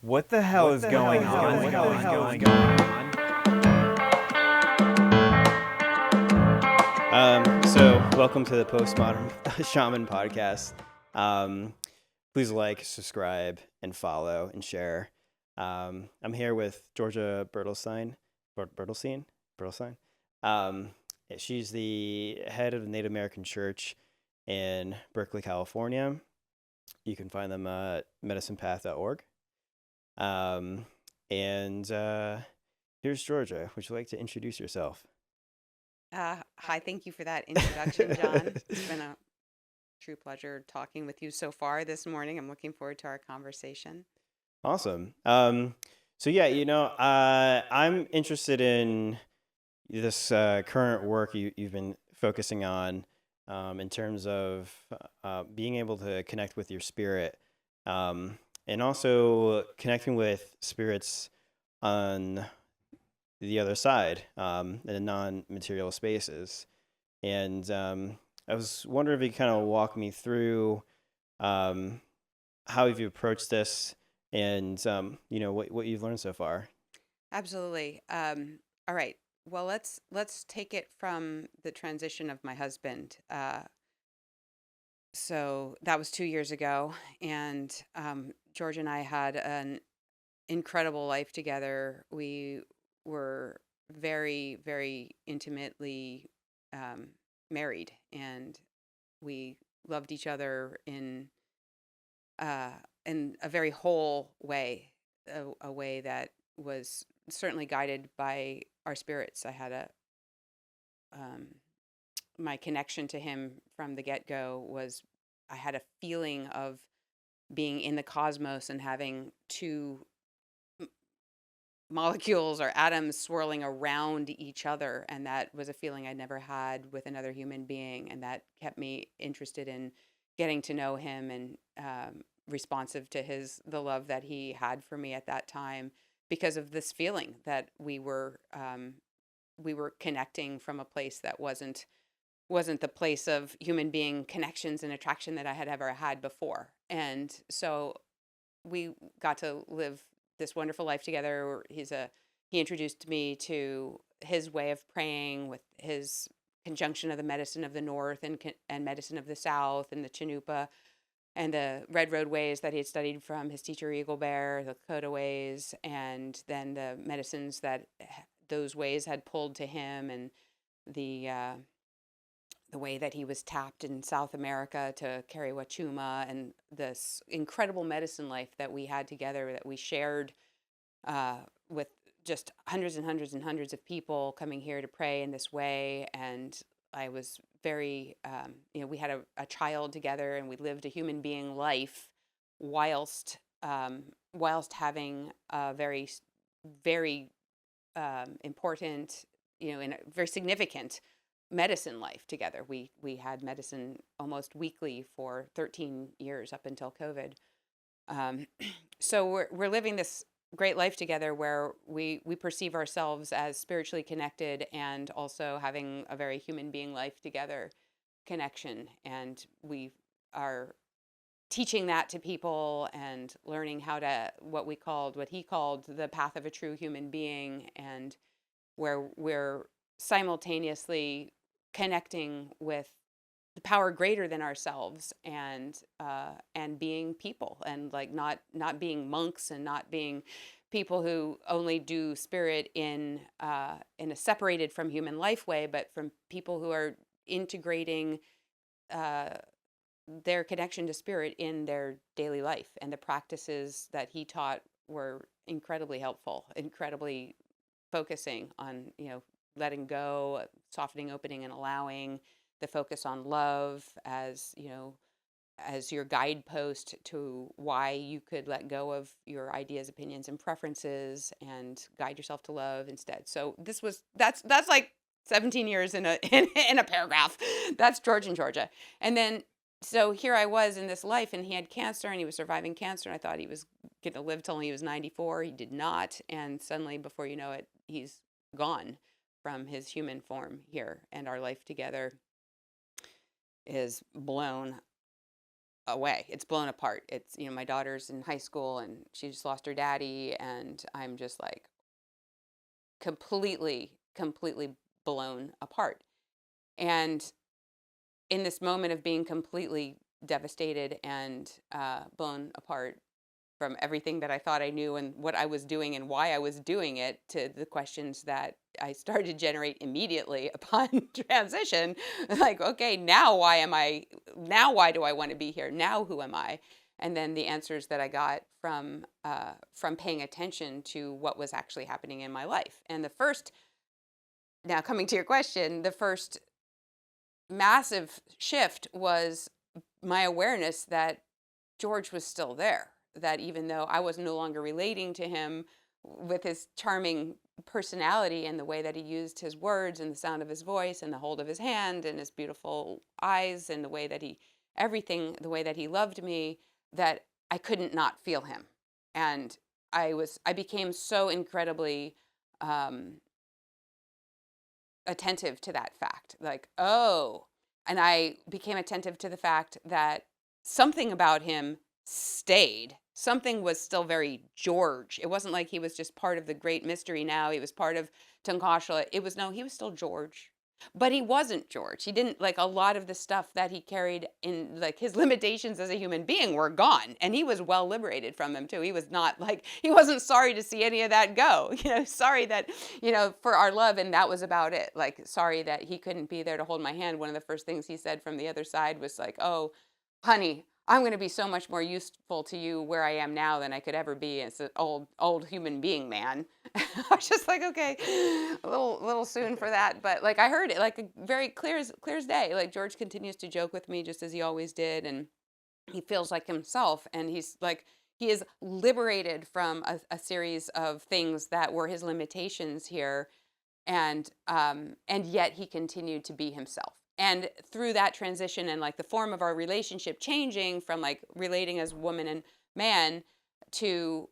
What the hell is going on? What the hell is going on? So welcome to the Postmodern Shaman podcast. Please like, subscribe, and follow and share. I'm here with Georgia Bertelstein. Bertelstein. She's the head of the Native American Church in Berkeley, California. You can find them at medicinepath.org. Here's Georgia. Would you like to introduce yourself? Hi, thank you for that introduction, John. It's been a true pleasure talking with you so far this morning. I'm looking forward to our conversation. Awesome. So yeah, I'm interested in this current work you've been focusing on in terms of being able to connect with your spirit, and also connecting with spirits on the other side, in non-material spaces. And I was wondering if you kind of walk me through how have you approached this and what you've learned so far. Absolutely. All right. Well, let's take it from the transition of my husband. So that was 2 years ago, and George and I had an incredible life together. We were very, very intimately married, and we loved each other in a very whole way, a way that was certainly guided by our spirits. I had my connection to him from the get go was I had a feeling of being in the cosmos and having two molecules or atoms swirling around each other, and that was a feeling I'd never had with another human being, and that kept me interested in getting to know him and responsive to the love that he had for me at that time, because of this feeling that we were connecting from a place that wasn't the place of human being connections and attraction that I had ever had before. And so we got to live this wonderful life together. He introduced me to his way of praying with his conjunction of the medicine of the North and medicine of the South, and the Chinoopa and the Red Road ways that he had studied from his teacher Eagle Bear, the Lakota ways, and then the medicines that those ways had pulled to him, and the way that he was tapped in South America to carry Wachuma, and this incredible medicine life that we had together, that we shared with just hundreds and hundreds and hundreds of people coming here to pray in this way. And I was very, we had a child together, and we lived a human being life whilst having a very, very important, and a very significant medicine life together. We had medicine almost weekly for 13 years up until COVID. So we're living this great life together where we perceive ourselves as spiritually connected, and also having a very human being life together connection. And we are teaching that to people and learning how to what he called the path of a true human being, and where we're simultaneously connecting with the power greater than ourselves, and being people, and like not being monks, and not being people who only do spirit in a separated from human life way, but from people who are integrating their connection to spirit in their daily life. And the practices that he taught were incredibly helpful, incredibly focusing on letting go, softening, opening, and allowing, the focus on love as as your guidepost to why you could let go of your ideas, opinions, and preferences, and guide yourself to love instead. So that's like 17 years in a in a paragraph. That's George and Georgia. And then so here I was in this life, and he had cancer, and he was surviving cancer, and I thought he was going to live till he was 94. He did not, and suddenly, before you know it, he's gone from his human form here, and our life together is blown away. It's blown apart. It's, my daughter's in high school and she just lost her daddy, and I'm just like completely blown apart. And in this moment of being completely devastated and blown apart from everything that I thought I knew and what I was doing and why I was doing it, to the questions that I started to generate immediately upon transition, like, okay, now why do I want to be here? Now who am I? And then the answers that I got from paying attention to what was actually happening in my life. And now coming to your question, the first massive shift was my awareness that George was still there, that even though I was no longer relating to him with his charming personality and the way that he used his words and the sound of his voice and the hold of his hand and his beautiful eyes and the way that the way that he loved me, that I couldn't not feel him. And I became so incredibly attentive to that fact, like, oh, and I became attentive to the fact that something about him stayed. Something was still very George. It wasn't like he was just part of the great mystery now. He was part of Tankashla. He was still George. But he wasn't George. He didn't, like, a lot of the stuff that he carried in, like, his limitations as a human being were gone. And he was well liberated from them too. He was not like, he wasn't sorry to see any of that go, sorry that, for our love. And that was about it. Like, sorry that he couldn't be there to hold my hand. One of the first things he said from the other side was like, oh, honey, I'm going to be so much more useful to you where I am now than I could ever be as an old human being, man. I was just like, okay, a little soon for that. But like, I heard it like very clear as day. Like, George continues to joke with me just as he always did. And he feels like himself. And he is liberated from a series of things that were his limitations here. And yet he continued to be himself. And through that transition and like the form of our relationship changing from like relating as woman and man to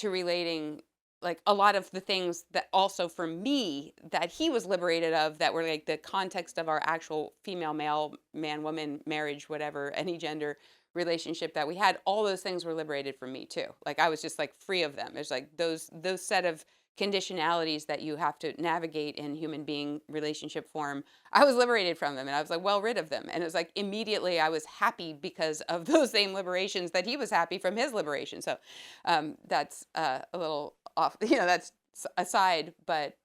relating, like, a lot of the things that also for me that he was liberated of, that were like the context of our actual female male man woman marriage, whatever, any gender relationship that we had, all those things were liberated from me too. Like, I was just like free of them. There's like those set of conditionalities that you have to navigate in human being relationship form. I was liberated from them, and I was like well rid of them. And it was like immediately I was happy because of those same liberations that he was happy from his liberation. So that's a little off, that's aside, but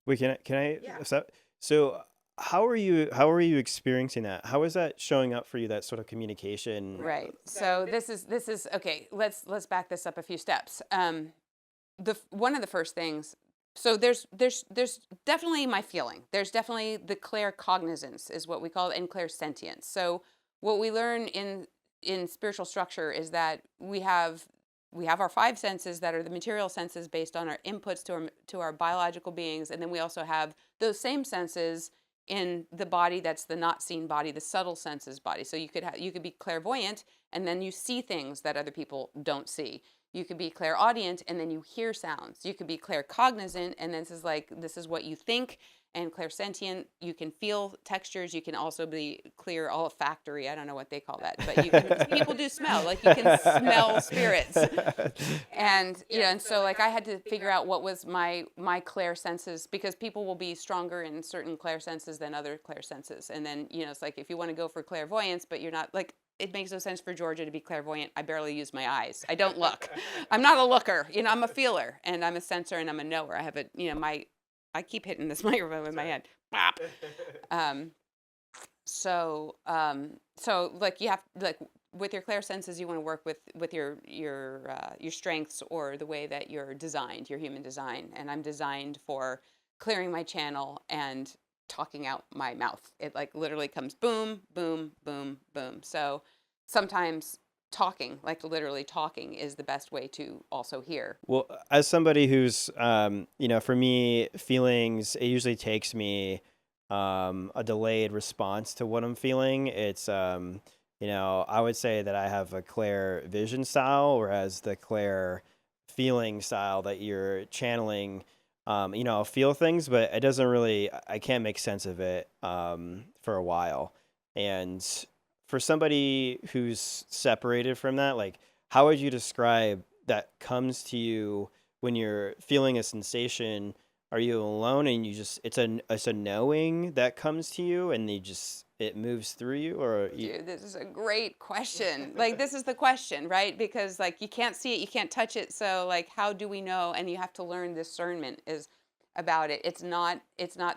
Wait, can I yeah. so how are you experiencing that? How is that showing up for you, that sort of communication? Right. So this is okay. Let's back this up a few steps. One of the first things. So there's definitely my feeling. There's definitely the claircognizance is what we call it, and clairsentience. So what we learn in spiritual structure is that we have our five senses that are the material senses based on our inputs to our biological beings, and then we also have those same senses in the body that's the not seen body, the subtle senses body. So you could be clairvoyant, and then you see things that other people don't see. You could be clairaudient, and then you hear sounds. You could be claircognizant, and then this is what you think. And clairsentient, you can feel textures. You can also be clear olfactory. I don't know what they call that, but people do smell. Like, you can smell spirits. And and so like I had to figure out what was my clair senses, because people will be stronger in certain clair senses than other clair senses. And then it's like, if you want to go for clairvoyance, but you're not, like, it makes no sense for Georgia to be clairvoyant. I barely use my eyes. I don't look. I'm not a looker. I'm a feeler, and I'm a sensor, and I'm a knower. I have I keep hitting this microphone with my hand. Bop. So like, you have, like, with your clair senses, you want to work with your strengths, or the way that you're designed, your human design. And I'm designed for clearing my channel and talking out my mouth. It like literally comes boom, boom, boom, boom. So sometimes talking, like literally talking, is the best way to also hear. Well, as somebody who's, for me, feelings, it usually takes me a delayed response to what I'm feeling. It's, I would say that I have a clair vision style, whereas the clair feeling style that you're channeling, I'll feel things, but it doesn't really, I can't make sense of it for a while. And for somebody who's separated from that, like, how would you describe that comes to you when you're feeling a sensation? Are you alone and you just it's a knowing that comes to you and you just it moves through you, or you? Dude, this is a great question. Like, this is the question, right? Because like you can't see it, you can't touch it. So like, how do we know? And you have to learn discernment is about it. It's not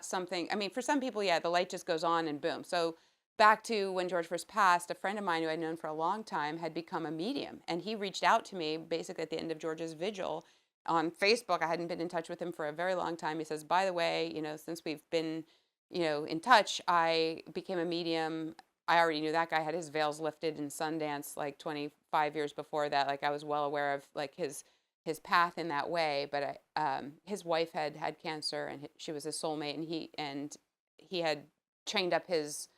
something, I mean, for some people, yeah, the light just goes on and boom. So back to when George first passed, a friend of mine who I'd known for a long time had become a medium. And he reached out to me basically at the end of George's vigil on Facebook. I hadn't been in touch with him for a very long time. He says, by the way, since we've been in touch, I became a medium. I already knew that guy had his veils lifted in Sundance like 25 years before that. Like I was well aware of like his path in that way. But his wife had cancer, and she was his soulmate, and he had trained up his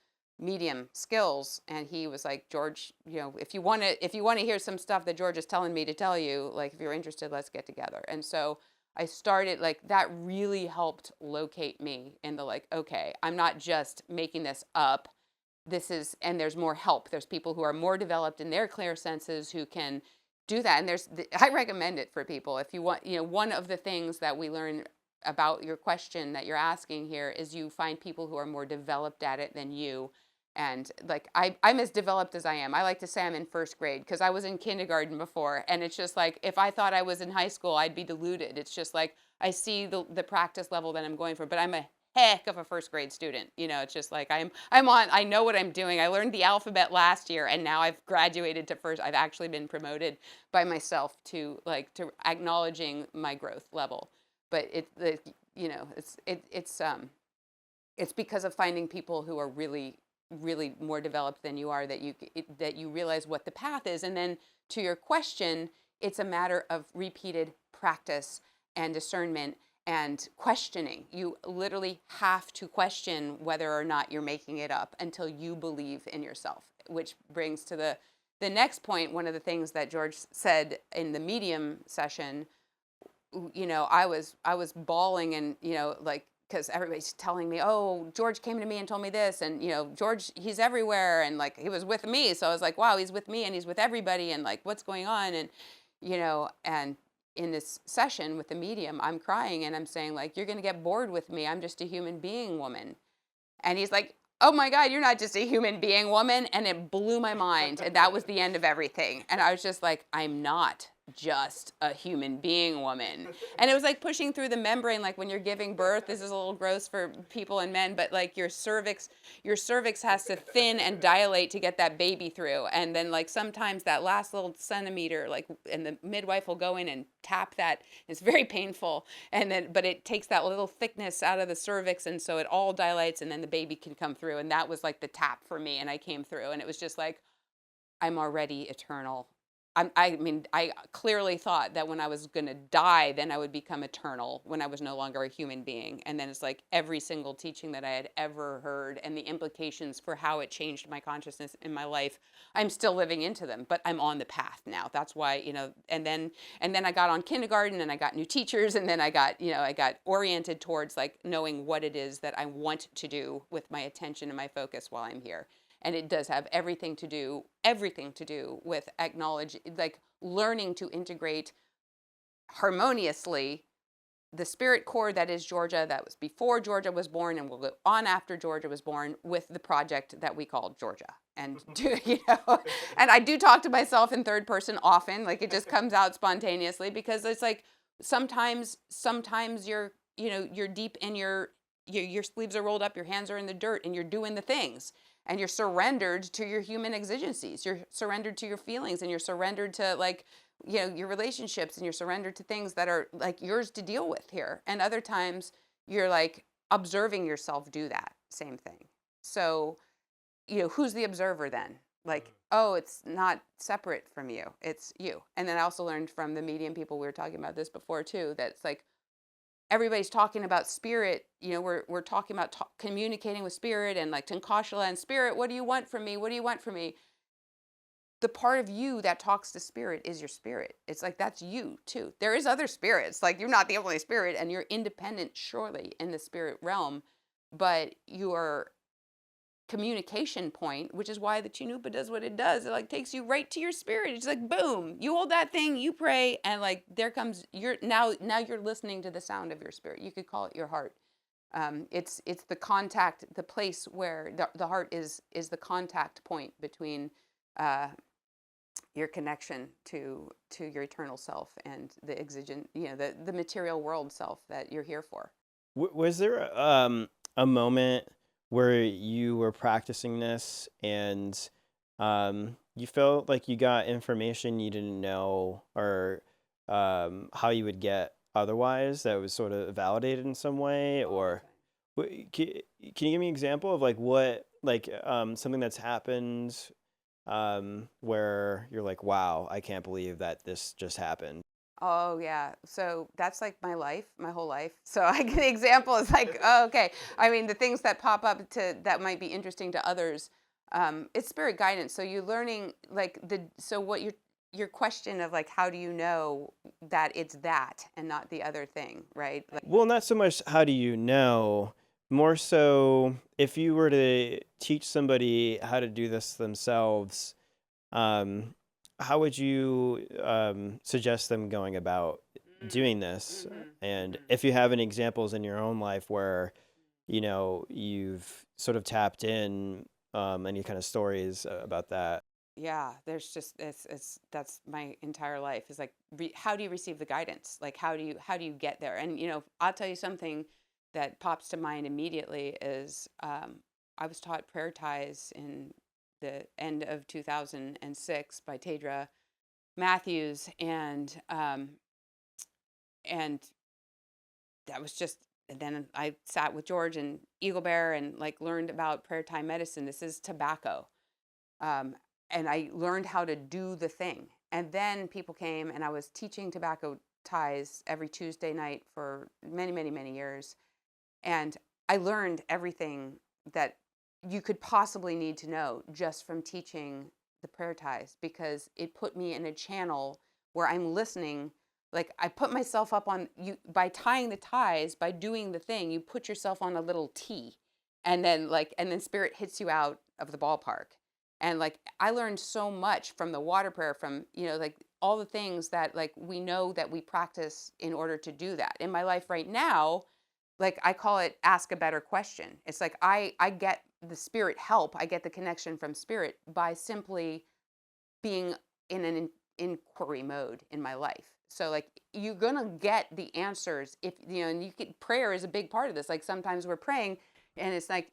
medium skills, and he was like, George, if you want to hear some stuff that George is telling me to tell you, like if you're interested, let's get together. And so I started, like, that really helped locate me in the like, okay, I'm not just making this up. And there's more help. There's people who are more developed in their clear senses who can do that. And I recommend it for people. If you want, one of the things that we learn about your question that you're asking here is you find people who are more developed at it than you. And like, I'm as developed as I am. I like to say I'm in first grade because I was in kindergarten before. And it's just like, if I thought I was in high school, I'd be deluded. It's just like, I see the practice level that I'm going for, but I'm a heck of a first grade student. It's just like, I know what I'm doing. I learned the alphabet last year, and now I've graduated to first. I've actually been promoted by myself to acknowledging my growth level. But it's because of finding people who are really, really more developed than you are that you realize what the path is. And then to your question, it's a matter of repeated practice and discernment and questioning. You literally have to question whether or not you're making it up until you believe in yourself, which brings to the next point. One of the things that George said in the medium session, I was bawling, and like, because everybody's telling me, oh, George came to me and told me this, and George, he's everywhere, and like he was with me. So I was like, wow, he's with me and he's with everybody, and like, what's going on? And and in this session with the medium, I'm crying and I'm saying, like, you're gonna get bored with me. I'm just a human being, woman. And he's like, oh my God, you're not just a human being, woman. And it blew my mind. And that was the end of everything. And I was just like, I'm not just a human being, woman. And it was like pushing through the membrane, like when you're giving birth. This is a little gross for people and men, but like your cervix has to thin and dilate to get that baby through. And then like sometimes that last little centimeter, like, and the midwife will go in and tap that. It's very painful. But it takes that little thickness out of the cervix. And so it all dilates, and then the baby can come through. And that was like the tap for me. And I came through, and it was just like, I'm already eternal. I mean, I clearly thought that when I was going to die, then I would become eternal when I was no longer a human being. And then it's like every single teaching that I had ever heard and the implications for how it changed my consciousness in my life, I'm still living into them, but I'm on the path now. That's why, and then I got on kindergarten, and I got new teachers, and then I got oriented towards like knowing what it is that I want to do with my attention and my focus while I'm here. And it does have everything to do with learning to integrate harmoniously the spirit core that is Georgia, that was before Georgia was born and will go on after Georgia was born, with the project that we call Georgia. And and I do talk to myself in third person often, like it just comes out spontaneously, because it's like sometimes you're deep in your sleeves are rolled up, your hands are in the dirt, and you're doing the things. And you're surrendered to your human exigencies. You're surrendered to your feelings, and you're surrendered to your relationships, and you're surrendered to things that are like yours to deal with here. And other times you're like observing yourself do that same thing. So, who's the observer then? Like, oh, it's not separate from you. It's you. And then I also learned from the medium people, we were talking about this before too, that it's like, everybody's talking about spirit. We're talking about communicating with spirit, and like Tankashala and spirit. What do you want from me? What do you want from me? The part of you that talks to spirit is your spirit. It's like, that's you too. There is other spirits. Like, you're not the only spirit, and you're independent surely in the spirit realm, but you are communication point, which is why the Chinupa does what it does. It like takes you right to your spirit. It's like boom, you hold that thing, you pray, and like there comes your now you're listening to the sound of your spirit. You could call it your heart. It's the contact, the place where the heart is the contact point between your connection to your eternal self and the exigent, the material world self that you're here for. Was there a moment where you were practicing this and you felt like you got information you didn't know, or how you would get otherwise, that was sort of validated in some way? All the Or time. can you give me an example of like what, like something that's happened where you're like, wow, I can't believe that this just happened? Oh yeah. So that's like my life, my whole life. So I get the example is like, oh, okay. I mean, the things that pop up to that might be interesting to others, it's spirit guidance. So you're learning like so what your question of like, how do you know that it's that and not the other thing, right? Like, Well, not so much how do you know, more so if you were to teach somebody how to do this themselves, um, how would you suggest them going about doing this? And mm-hmm. if you have any examples in your own life where, you've sort of tapped in, any kind of stories about that. Yeah, there's just that's my entire life is like how do you receive the guidance? Like how do you get there? And I'll tell you something that pops to mind immediately is I was taught prayer ties in the end of 2006 by Tadra Matthews, and that was just. And then I sat with George and Eagle Bear and like learned about prayer tie medicine. This is tobacco. Um, and I learned how to do the thing. And then people came, and I was teaching tobacco ties every Tuesday night for many, many, many years. And I learned everything that you could possibly need to know just from teaching the prayer ties, because it put me in a channel where I'm listening. Like I put myself up on you by tying the ties, by doing the thing, you put yourself on a little tee, and then spirit hits you out of the ballpark. And like I learned so much from the water prayer, from like all the things that like we know that we practice in order to do that. In my life right now, like I call it ask a better question. It's like I get the spirit help, I get the connection from spirit by simply being in an inquiry mode in my life. So like you're gonna get the answers if and prayer is a big part of this. Like sometimes we're praying, and it's like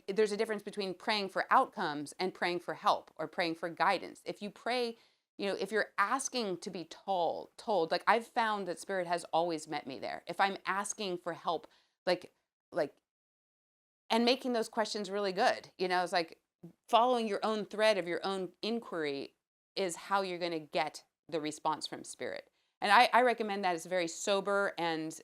there's a difference between praying for outcomes and praying for help or praying for guidance. If you pray, if you're asking to be told, like I've found that spirit has always met me there. If I'm asking for help, like like and making those questions really good. It's like following your own thread of your own inquiry is how you're going to get the response from spirit. And I recommend that it's a very sober and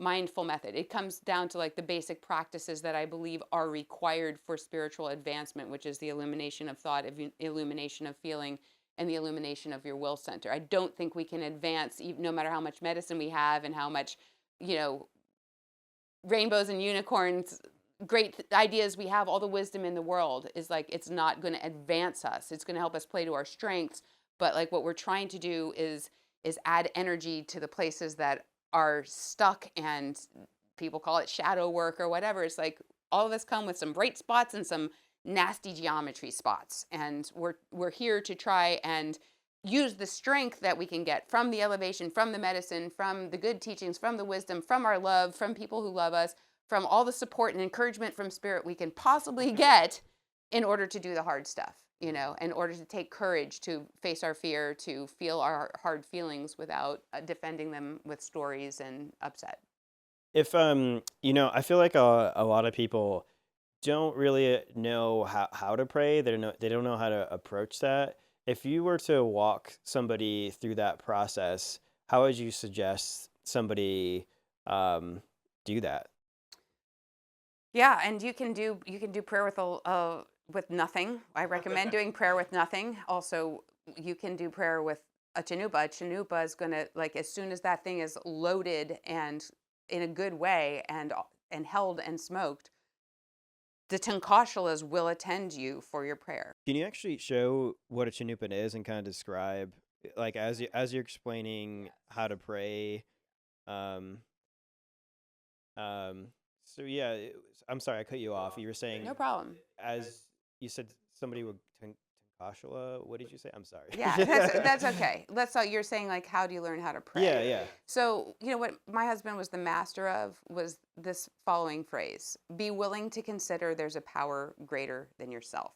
mindful method. It comes down to like the basic practices that I believe are required for spiritual advancement, which is the illumination of thought, illumination of feeling, and the illumination of your will center. I don't think we can advance, no matter how much medicine we have and how much, you know, rainbows and unicorns, great ideas we have, all the wisdom in the world, is like it's not going to advance us. It's going to help us play to our strengths, but like what we're trying to do is add energy to the places that are stuck, and people call it shadow work or whatever. It's like all of us come with some bright spots and some nasty geometry spots, and we're here to try and use the strength that we can get from the elevation, from the medicine, from the good teachings, from the wisdom, from our love, from people who love us, from all the support and encouragement from spirit we can possibly get in order to do the hard stuff, in order to take courage to face our fear, to feel our hard feelings without defending them with stories and upset. If I feel like a lot of people don't really know how to pray. They don't know how to approach that. If you were to walk somebody through that process, how would you suggest somebody do that? Yeah, and you can do prayer with nothing. I recommend doing prayer with nothing. Also, you can do prayer with a chanupa. A chanupa is gonna, like, as soon as that thing is loaded and in a good way and held and smoked, the Tankashalas will attend you for your prayer. Can you actually show what a Chinoopan is and kind of describe, like as you're explaining how to pray? Um, so yeah, I'm sorry I cut you off. You were saying, No problem. as you said, somebody would Tankashala. What did you say? I'm sorry. Yeah, that's okay. You're saying like, how do you learn how to pray? Yeah, yeah. So, what my husband was the master of was this following phrase: be willing to consider there's a power greater than yourself.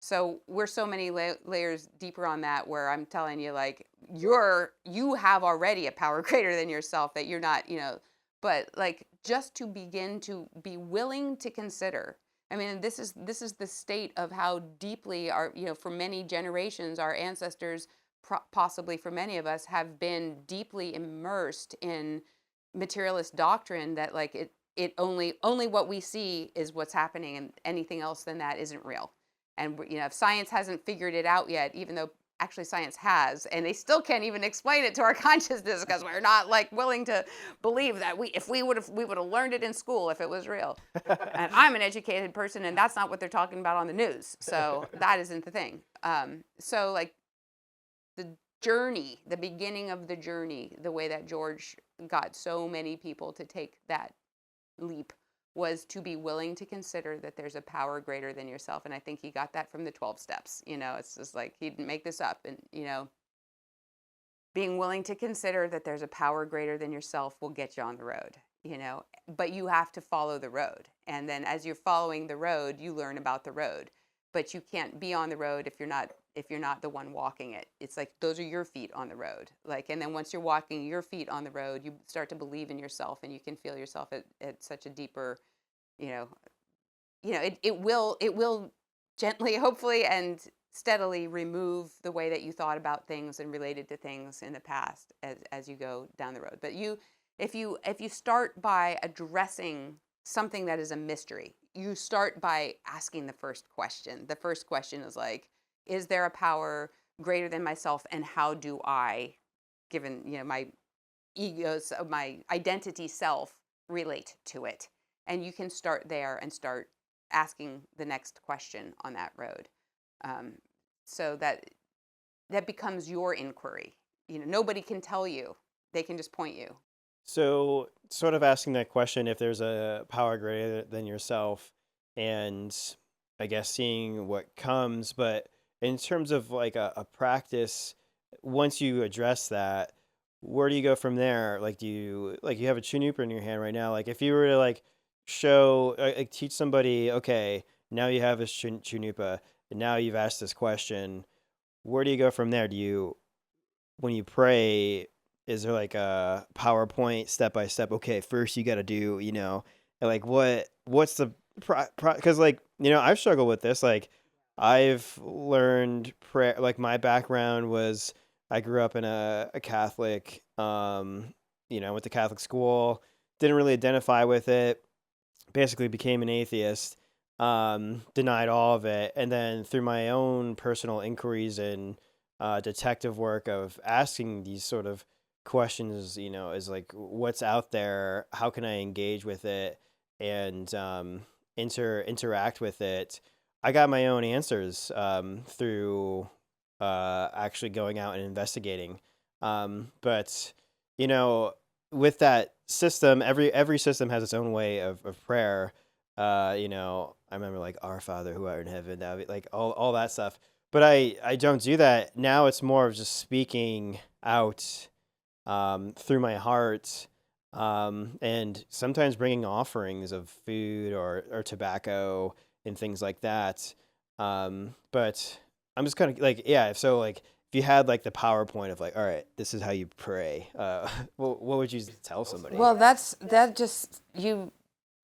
So we're so many layers deeper on that, where I'm telling you, like, you have already a power greater than yourself, that you're not, but like, just to begin to be willing to consider. I mean, this is the state of how deeply our, for many generations, our ancestors, possibly for many of us, have been deeply immersed in materialist doctrine, that like it only what we see is what's happening, and anything else than that isn't real. And if science hasn't figured it out yet, even though actually science has, and they still can't even explain it to our consciousness, because we're not like willing to believe that we would have learned it in school if it was real. And I'm an educated person, and that's not what they're talking about on the news. So that isn't the thing. So like, the journey, the beginning of the journey, the way that George got so many people to take that leap, was to be willing to consider that there's a power greater than yourself. And I think he got that from the 12 steps. It's just like, he didn't make this up. And, being willing to consider that there's a power greater than yourself will get you on the road, but you have to follow the road. And then as you're following the road, you learn about the road. But you can't be on the road if you're not the one walking it. It's like, those are your feet on the road. Like, and then once you're walking your feet on the road, you start to believe in yourself, and you can feel yourself at such a deeper, it will gently, hopefully, and steadily remove the way that you thought about things and related to things in the past as you go down the road. But if you start by addressing something that is a mystery, you start by asking the first question. The first question is like, is there a power greater than myself, and how do I, given my egos, my identity self, relate to it? And you can start there and start asking the next question on that road, so that becomes your inquiry. Nobody can tell you; they can just point you. So, sort of asking that question, if there's a power greater than yourself, and I guess seeing what comes. But in terms of like a practice, once you address that, where do you go from there? Like, you have a Chinoopa in your hand right now? Like, if you were to like show, like teach somebody, okay, now you have a Chinoopa, and now you've asked this question, where do you go from there? When you pray, is there like a PowerPoint step by step? Okay, first you got to do, and like what's the because like, I've struggled with this. Like, I've learned prayer. Like, my background was, I grew up in a Catholic, went to Catholic school, didn't really identify with it, basically became an atheist, denied all of it, and then through my own personal inquiries and detective work of asking these sort of questions, is like, what's out there? How can I engage with it and interact with it? I got my own answers through actually going out and investigating. But with that system, every system has its own way of prayer. I remember like, Our Father who art in heaven, that would be like all that stuff. But I don't do that now. It's more of just speaking out through my heart, and sometimes bringing offerings of food or tobacco and things like that. But I'm just kind of like, yeah. So like, if you had like the PowerPoint of like, all right, this is how you pray, what would you tell somebody? Well, you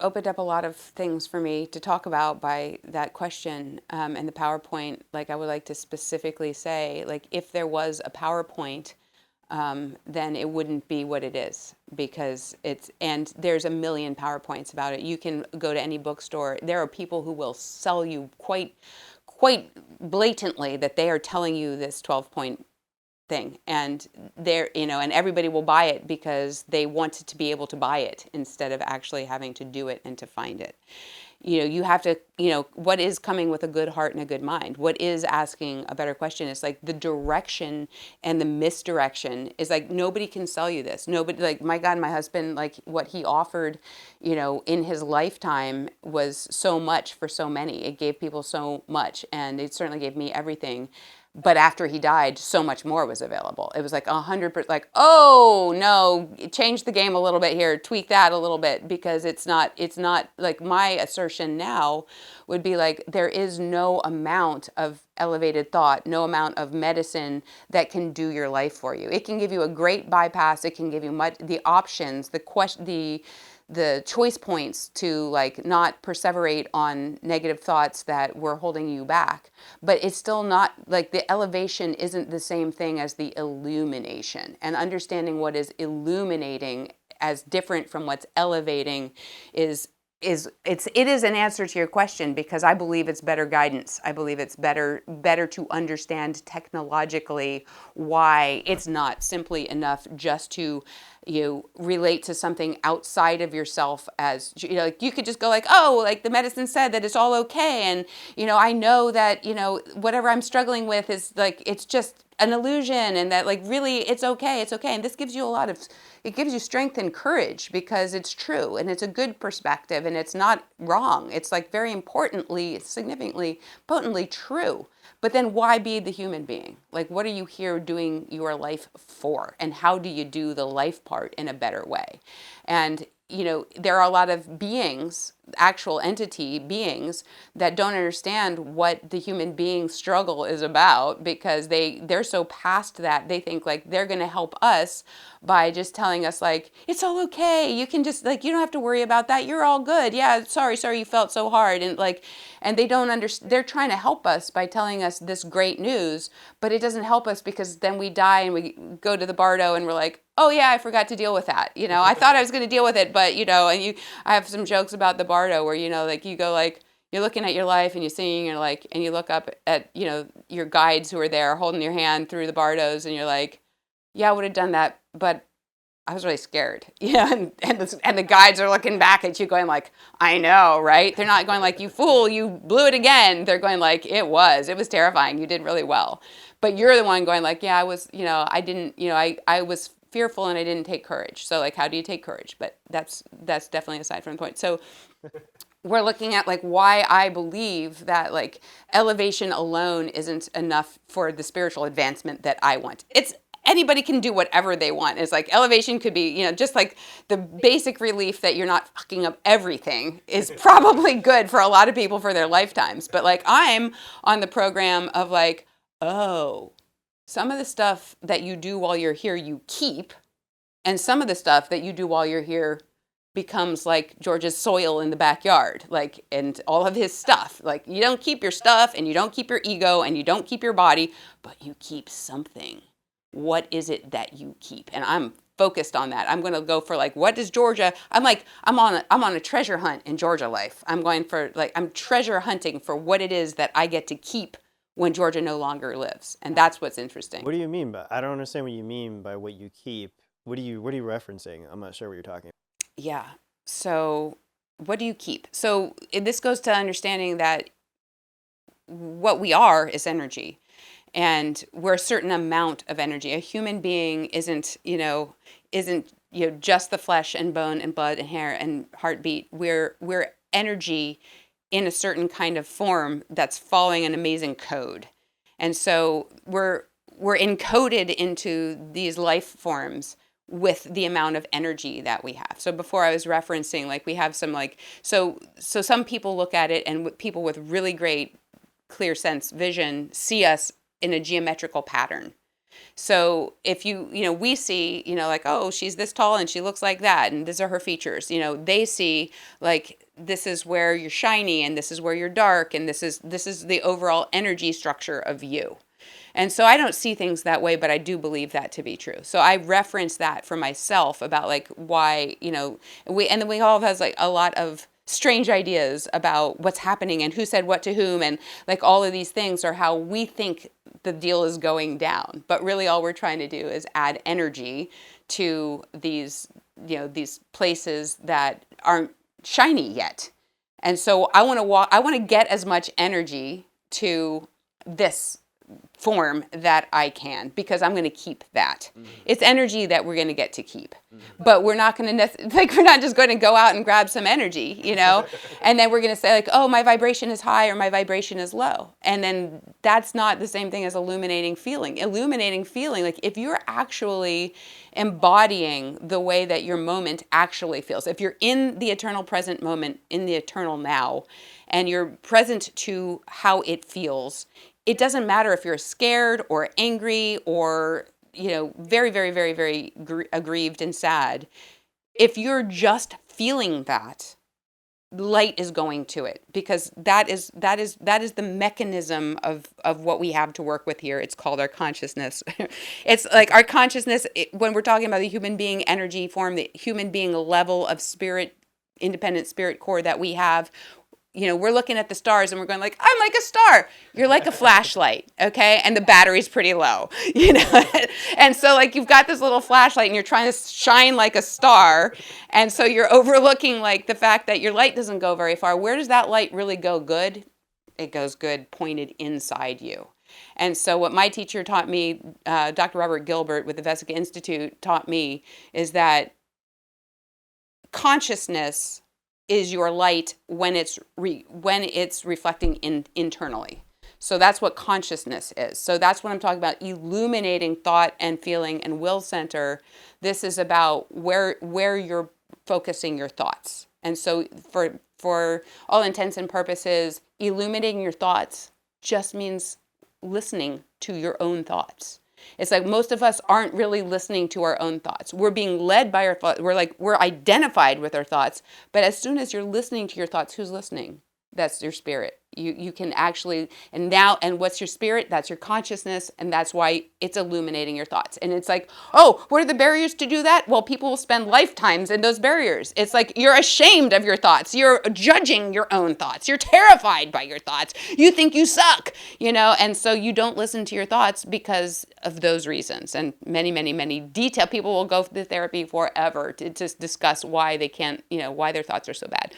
opened up a lot of things for me to talk about by that question, and the PowerPoint. Like, I would like to specifically say, like, if there was a PowerPoint, then it wouldn't be what it is, because and there's a million PowerPoints about it. You can go to any bookstore. There are people who will sell you quite blatantly that they are telling you this 12-point thing, and and everybody will buy it because they want to be able to buy it instead of actually having to do it and to find it. you have to, what is coming with a good heart and a good mind? What is asking a better question? It's like the direction and the misdirection is like, nobody can sell you this. Nobody, like, my God, my husband, like what he offered, in his lifetime was so much for so many. It gave people so much, and it certainly gave me everything. But after he died, so much more was available. It was like 100%, like, oh no, change the game a little bit here, tweak that a little bit, because it's not like, my assertion now would be like, there is no amount of elevated thought, no amount of medicine that can do your life for you. It can give you a great bypass. It can give you the options, the choice points to like not perseverate on negative thoughts that were holding you back. But it's still not like, the elevation isn't the same thing as the illumination. And understanding what is illuminating as different from what's elevating it is an answer to your question, because I believe it's better guidance. I believe it's better to understand technologically why it's not simply enough just to relate to something outside of yourself, as like, you could just go like, oh, like the medicine said that it's all okay, and I know that whatever I'm struggling with is like, it's just an illusion, and that like, really, it's okay, and this gives you it gives you strength and courage, because it's true, and it's a good perspective, and it's not wrong. It's like, very importantly, significantly, potently true. But then why be the human being? Like, what are you here doing your life for? And how do you do the life part in a better way? And, there are a lot of beings, actual entity beings, that don't understand what the human being struggle is about, because they're so past that. They think like, they're going to help us by just telling us like, it's all okay. You can just like, you don't have to worry about that. You're all good. Yeah. Sorry you felt so hard. And like, and they don't understand. They're trying to help us by telling us this great news, but it doesn't help us, because then we die and we go to the bardo and we're like, oh yeah, I forgot to deal with that. I thought I was going to deal with it, but I have some jokes about the bardo where, like, you go like, you're looking at your life and you're seeing, you're like, and you look up at, your guides who are there holding your hand through the bardos, and you're like, yeah, I would have done that, but I was really scared. Yeah, and the guides are looking back at you going like, I know, right? They're not going like, you fool, you blew it again. They're going like, it was terrifying. You did really well. But you're the one going like, yeah, I was, I didn't, I was fearful and I didn't take courage. So like, how do you take courage? But that's definitely aside from the point. So we're looking at like, why I believe that like, elevation alone isn't enough for the spiritual advancement that I want. It's anybody can do whatever they want. It's like, elevation could be, just like the basic relief that you're not fucking up everything is probably good for a lot of people for their lifetimes. But like, I'm on the program of like, oh, some of the stuff that you do while you're here, you keep. And some of the stuff that you do while you're here becomes like George's soil in the backyard, like, and all of his stuff. Like, you don't keep your stuff, and you don't keep your ego, and you don't keep your body, but you keep something. What is it that you keep? And I'm focused on that. I'm going to go for like, what does Georgia, I'm on a treasure hunt in Georgia life. I'm going for like, I'm treasure hunting for what it is that I get to keep when Georgia no longer lives. And that's what's interesting. What do you mean by, I don't understand what you mean by what you keep. What are you referencing? I'm not sure what you're talking about. Yeah. So what do you keep? So this goes to understanding that what we are is energy, and we're a certain amount of energy. A human being isn't just the flesh and bone and blood and hair and heartbeat. We're energy in a certain kind of form that's following an amazing code. And so we're encoded into these life forms with the amount of energy that we have. So before I was referencing, like, we have some like, so some people look at it, and people with really great clear sense vision see us in a geometrical pattern. So if we see, like, oh, she's this tall and she looks like that, and these are her features. They see like, this is where you're shiny, and this is where you're dark, and this is the overall energy structure of you. And so I don't see things that way, but I do believe that to be true. So I reference that for myself about like, why, we all have like a lot of strange ideas about what's happening and who said what to whom, and like all of these things are how we think the deal is going down. But really all we're trying to do is add energy to these places that aren't shiny yet. And so I want to get as much energy to this form that I can, because I'm going to keep that. It's energy that we're going to get to keep. But we're not going to, we're not just going to go out and grab some energy, and then we're going to say like, oh, my vibration is high or my vibration is low. And then that's not the same thing as illuminating feeling. Illuminating feeling, like if you're actually embodying the way that your moment actually feels, if you're in the eternal present moment, in the eternal now, and you're present to how it feels, it doesn't matter if you're scared or angry or, very, very, very, very aggrieved and sad. If you're just feeling that, light is going to it, because that is the mechanism of what we have to work with here. It's called our consciousness. It's like our consciousness, when we're talking about the human being energy form, the human being level of spirit, independent spirit core that we have. We're looking at the stars and we're going like, I'm like a star. You're like a flashlight, okay? And the battery's pretty low, And so like you've got this little flashlight and you're trying to shine like a star. And so you're overlooking like the fact that your light doesn't go very far. Where does that light really go good? It goes good pointed inside you. And so what my teacher taught me, Dr. Robert Gilbert with the Vesica Institute taught me, is that consciousness is your light when it's reflecting internally. So that's what consciousness is. So that's what I'm talking about, illuminating thought and feeling and will center. This is about where you're focusing your thoughts. And so for all intents and purposes, illuminating your thoughts just means listening to your own thoughts. It's like most of us aren't really listening to our own thoughts. We're being led by our thoughts. We're identified with our thoughts. But as soon as you're listening to your thoughts, who's listening? That's your spirit. You can actually, and what's your spirit? That's your consciousness, and that's why it's illuminating your thoughts. And it's like, oh, what are the barriers to do that? Well, people will spend lifetimes in those barriers. It's like you're ashamed of your thoughts. You're judging your own thoughts. You're terrified by your thoughts. You think you suck, and so you don't listen to your thoughts because of those reasons. And many, many, many detailed people will go to therapy forever to just discuss why they can't, why their thoughts are so bad.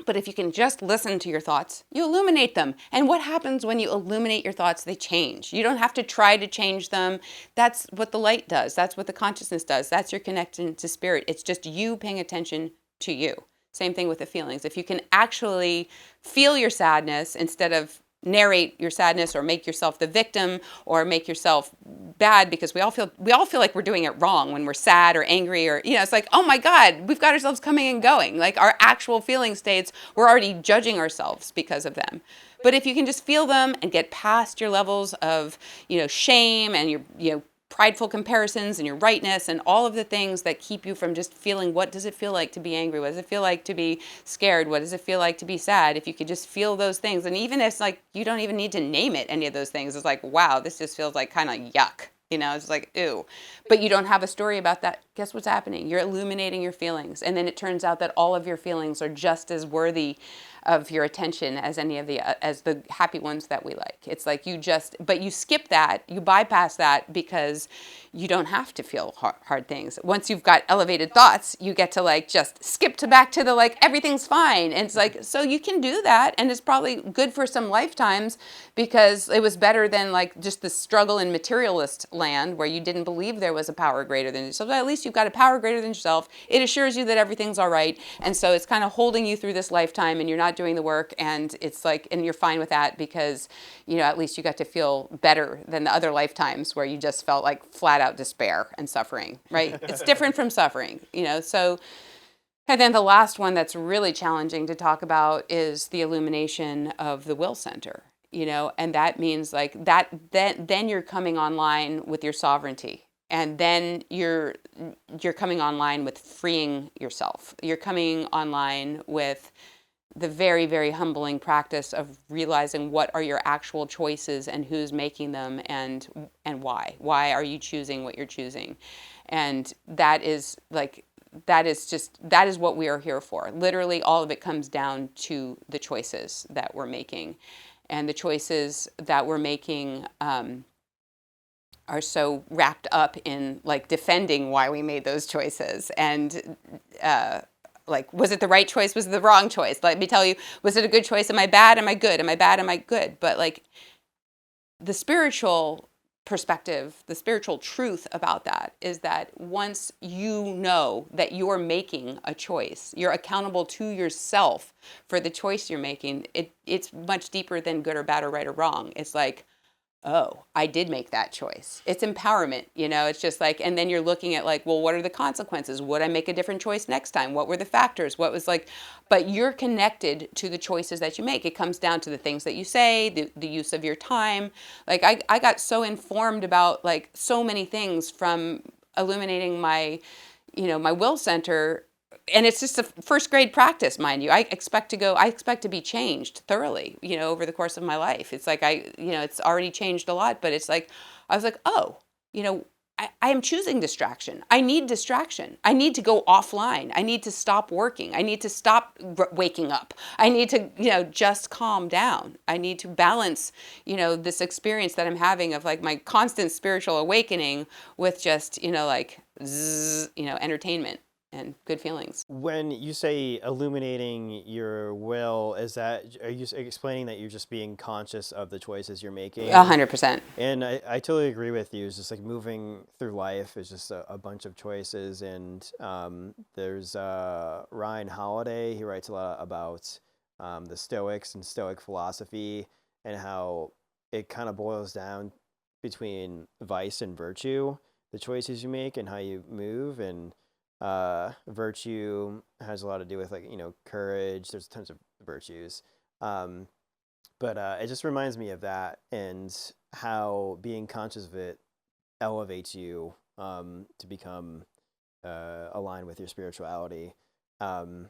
But if you can just listen to your thoughts, you illuminate them. And what happens when you illuminate your thoughts? They change. You don't have to try to change them. That's what the light does. That's what the consciousness does. That's your connection to spirit. It's just you paying attention to you. Same thing with the feelings. If you can actually feel your sadness instead of narrate your sadness or make yourself the victim or make yourself bad, because we all feel like we're doing it wrong when we're sad or angry, or it's like, oh my God, we've got ourselves coming and going. Like our actual feeling states, we're already judging ourselves because of them. But if you can just feel them and get past your levels of shame and your prideful comparisons and your rightness and all of the things that keep you from just feeling, what does it feel like to be angry? What does it feel like to be scared? What does it feel like to be sad? If you could just feel those things, and even if it's like you don't even need to name it, any of those things, it's like, wow, this just feels like kind of yuck. It's like, ew. But you don't have a story about that. Guess what's happening? You're illuminating your feelings. And then it turns out that all of your feelings are just as worthy of your attention as any of as the happy ones that we like. It's like but you skip that, you bypass that, because you don't have to feel hard things. Once you've got elevated thoughts, you get to like just skip back to the like, everything's fine. And it's like, so you can do that. And it's probably good for some lifetimes, because it was better than like just the struggle in materialist land where you didn't believe there was a power greater than yourself. But at least you've got a power greater than yourself. It assures you that everything's all right. And so it's kind of holding you through this lifetime, and you're not doing the work, and it's like, and you're fine with that, because at least you got to feel better than the other lifetimes where you just felt like flat out despair and suffering, right? It's different from suffering, so. And then the last one that's really challenging to talk about is the illumination of the will center, and that means like that, then you're coming online with your sovereignty. And then you're coming online with freeing yourself. You're coming online with the very, very humbling practice of realizing what are your actual choices and who's making them, and why. Why are you choosing what you're choosing? And that is what we are here for. Literally, all of it comes down to the choices that we're making. And the choices that we're making are so wrapped up in like defending why we made those choices, and Like, was it the right choice? Was it the wrong choice? Let me tell you, was it a good choice? Am I bad? Am I good? Am I bad? Am I good? But like the spiritual perspective, the spiritual truth about that is that once you know that you're making a choice, you're accountable to yourself for the choice you're making. It's much deeper than good or bad or right or wrong. It's like, oh, I did make that choice. It's empowerment, you know, it's just like, and then you're looking at like, well, what are the consequences? Would I make a different choice next time? What were the factors? What was like, but you're connected to the choices that you make. It comes down to the things that you say, the use of your time. Like I got so informed about like so many things from illuminating my, you know, my will center, and it's just a first grade practice, mind you. I expect to be changed thoroughly, you know, over the course of my life. It's like you know, it's already changed a lot, but it's like, I was like, oh, you know, I am choosing distraction. I need distraction. I need to go offline. I need to stop working. I need to stop waking up. I need to, you know, just calm down. I need to balance, you know, this experience that I'm having of like my constant spiritual awakening with just, you know, like, zzz, you know, entertainment and good feelings. When you say illuminating your will, are you explaining that you're just being conscious of the choices you're A making? 100%. And I totally agree with you. It's just like moving through life is just a bunch of choices. And there's Ryan Holiday. He writes a lot about the Stoics and Stoic philosophy and how it kind of boils down between vice and virtue, the choices you make and how you move. And virtue has a lot to do with like, you know, courage. There's tons of virtues. Um, but it just reminds me of that and how being conscious of it elevates you to become aligned with your spirituality. Um,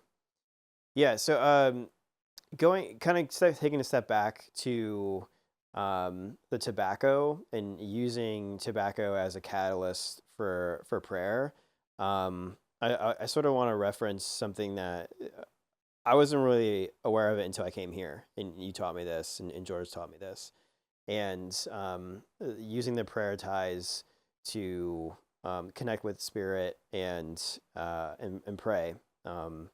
yeah, so going kind of taking a step back to the tobacco and using tobacco as a catalyst for prayer. I sort of want to reference something that I wasn't really aware of it until I came here, and you taught me this, and George taught me this, and using the prayer ties to connect with spirit and pray. Um,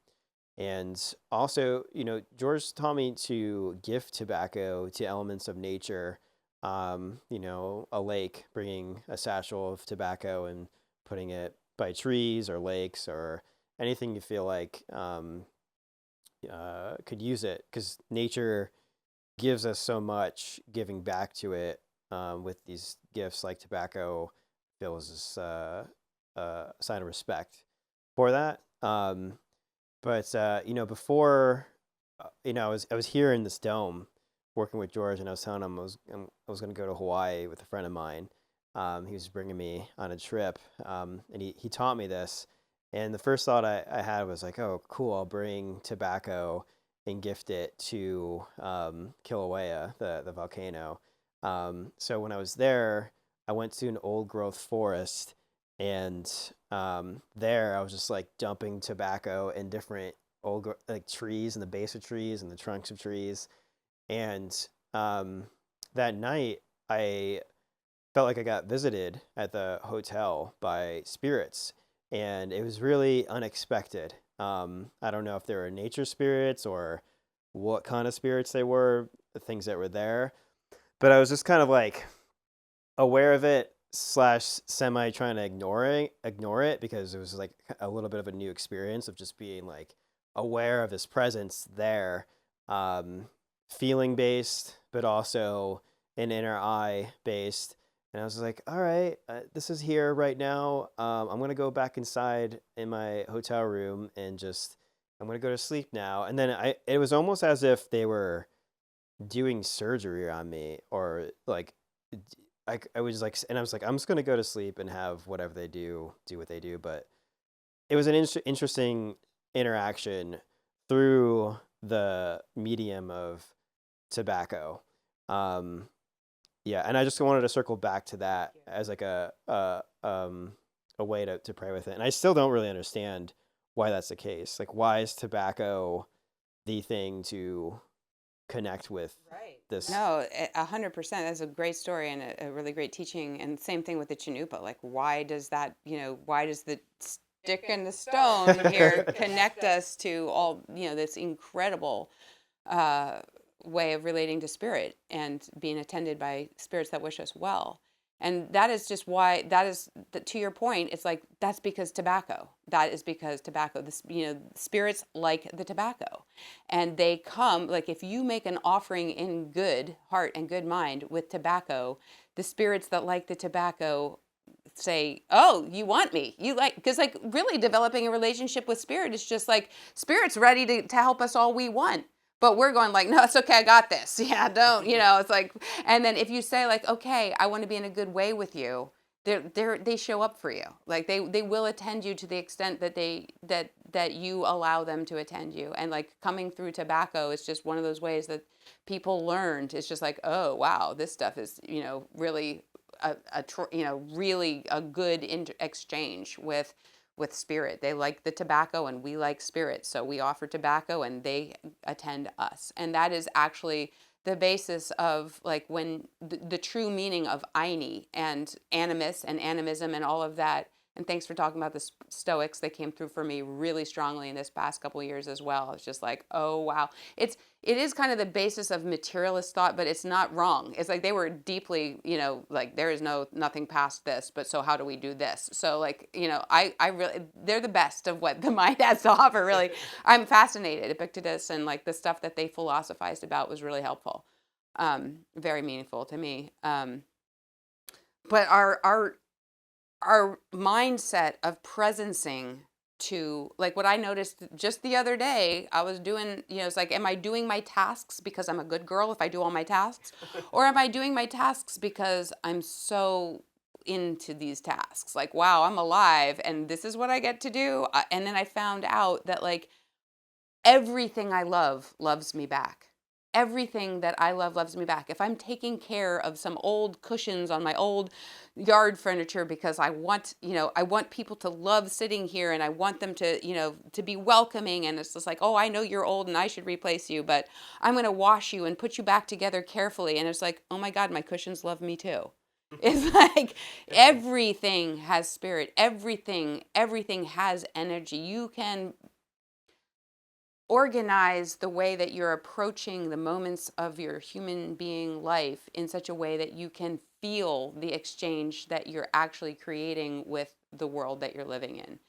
and also, you know, George taught me to gift tobacco to elements of nature. You know, a lake, bringing a satchel of tobacco and putting it by trees or lakes or anything you feel like could use it, because nature gives us so much. Giving back to it with these gifts like tobacco feels this sign of respect for that. But you know, before you know, I was here in this dome working with George, and I was telling him I was going to go to Hawaii with a friend of mine. He was bringing me on a trip, and he taught me this. And the first thought I had was like, oh, cool, I'll bring tobacco and gift it to Kilauea, the volcano. So when I was there, I went to an old growth forest, and there I was just like dumping tobacco in different like trees, in the base of trees and the trunks of trees. And um, that night, I felt like I got visited at the hotel by spirits, and it was really unexpected. I don't know if they were nature spirits or what kind of spirits they were, the things that were there, but I was just kind of like aware of it slash semi trying to ignore it because it was like a little bit of a new experience of just being like aware of his presence there, um, feeling based, but also an inner eye based. And I was like, all right, this is here right now. I'm gonna go back inside in my hotel room and just I'm gonna go to sleep now. And then it was almost as if they were doing surgery on me, or like I was like, and I was like, I'm just gonna go to sleep and have whatever they do what they do. But it was an interesting interaction through the medium of tobacco. Um, yeah, and I just wanted to circle back to that as like a way to pray with it. And I still don't really understand why that's the case. Like, why is tobacco the thing to connect with Right. this? No, 100%. That's a great story and a really great teaching. And same thing with the Chanupa. Like, why does that, you know, why does the stick and the stone here connect us to all, this incredible uh, way of relating to spirit and being attended by spirits that wish us well. And that is just why, to your point, it's like, that's because tobacco. That is because tobacco, spirits like the tobacco. And they come, like if you make an offering in good heart and good mind with tobacco, the spirits that like the tobacco say, oh, you want me, you like, because like really developing a relationship with spirit is just like spirit's ready to help us all we want, but we're going like, no, it's okay, I got this. Yeah, don't, it's like, and then if you say like, okay, I want to be in a good way with you, they show up for you. Like they will attend you to the extent that that you allow them to attend you. And like coming through tobacco is just one of those ways that people learned. It's just like, oh wow, this stuff is really really a good exchange with spirit. They like the tobacco and we like spirit, so we offer tobacco and they attend us. And that is actually the basis of like when the true meaning of Aini and animus and animism and all of that. And thanks for talking about the Stoics. They came through for me really strongly in this past couple of years as well. It's just like, oh wow, it is kind of the basis of materialist thought, but it's not wrong. It's like they were deeply, like there is nothing past this, but so how do we do this? So like, I really, they're the best of what the mind has to offer, really. I'm fascinated. Epictetus and like the stuff that they philosophized about was really helpful. Very meaningful to me. But our mindset of presencing to like what I noticed just the other day, I was doing, it's like, am I doing my tasks because I'm a good girl if I do all my tasks? Or am I doing my tasks because I'm so into these tasks? Like, wow, I'm alive and this is what I get to do. And then I found out that like everything I love loves me back. Everything that I love loves me back. If I'm taking care of some old cushions on my old yard furniture because I want people to love sitting here and I want them to, to be welcoming, and it's just like, oh, I know you're old and I should replace you, but I'm going to wash you and put you back together carefully. And it's like, oh my God, my cushions love me too. It's like everything has spirit. Everything has energy. You can organize the way that you're approaching the moments of your human being life in such a way that you can feel the exchange that you're actually creating with the world that you're living in.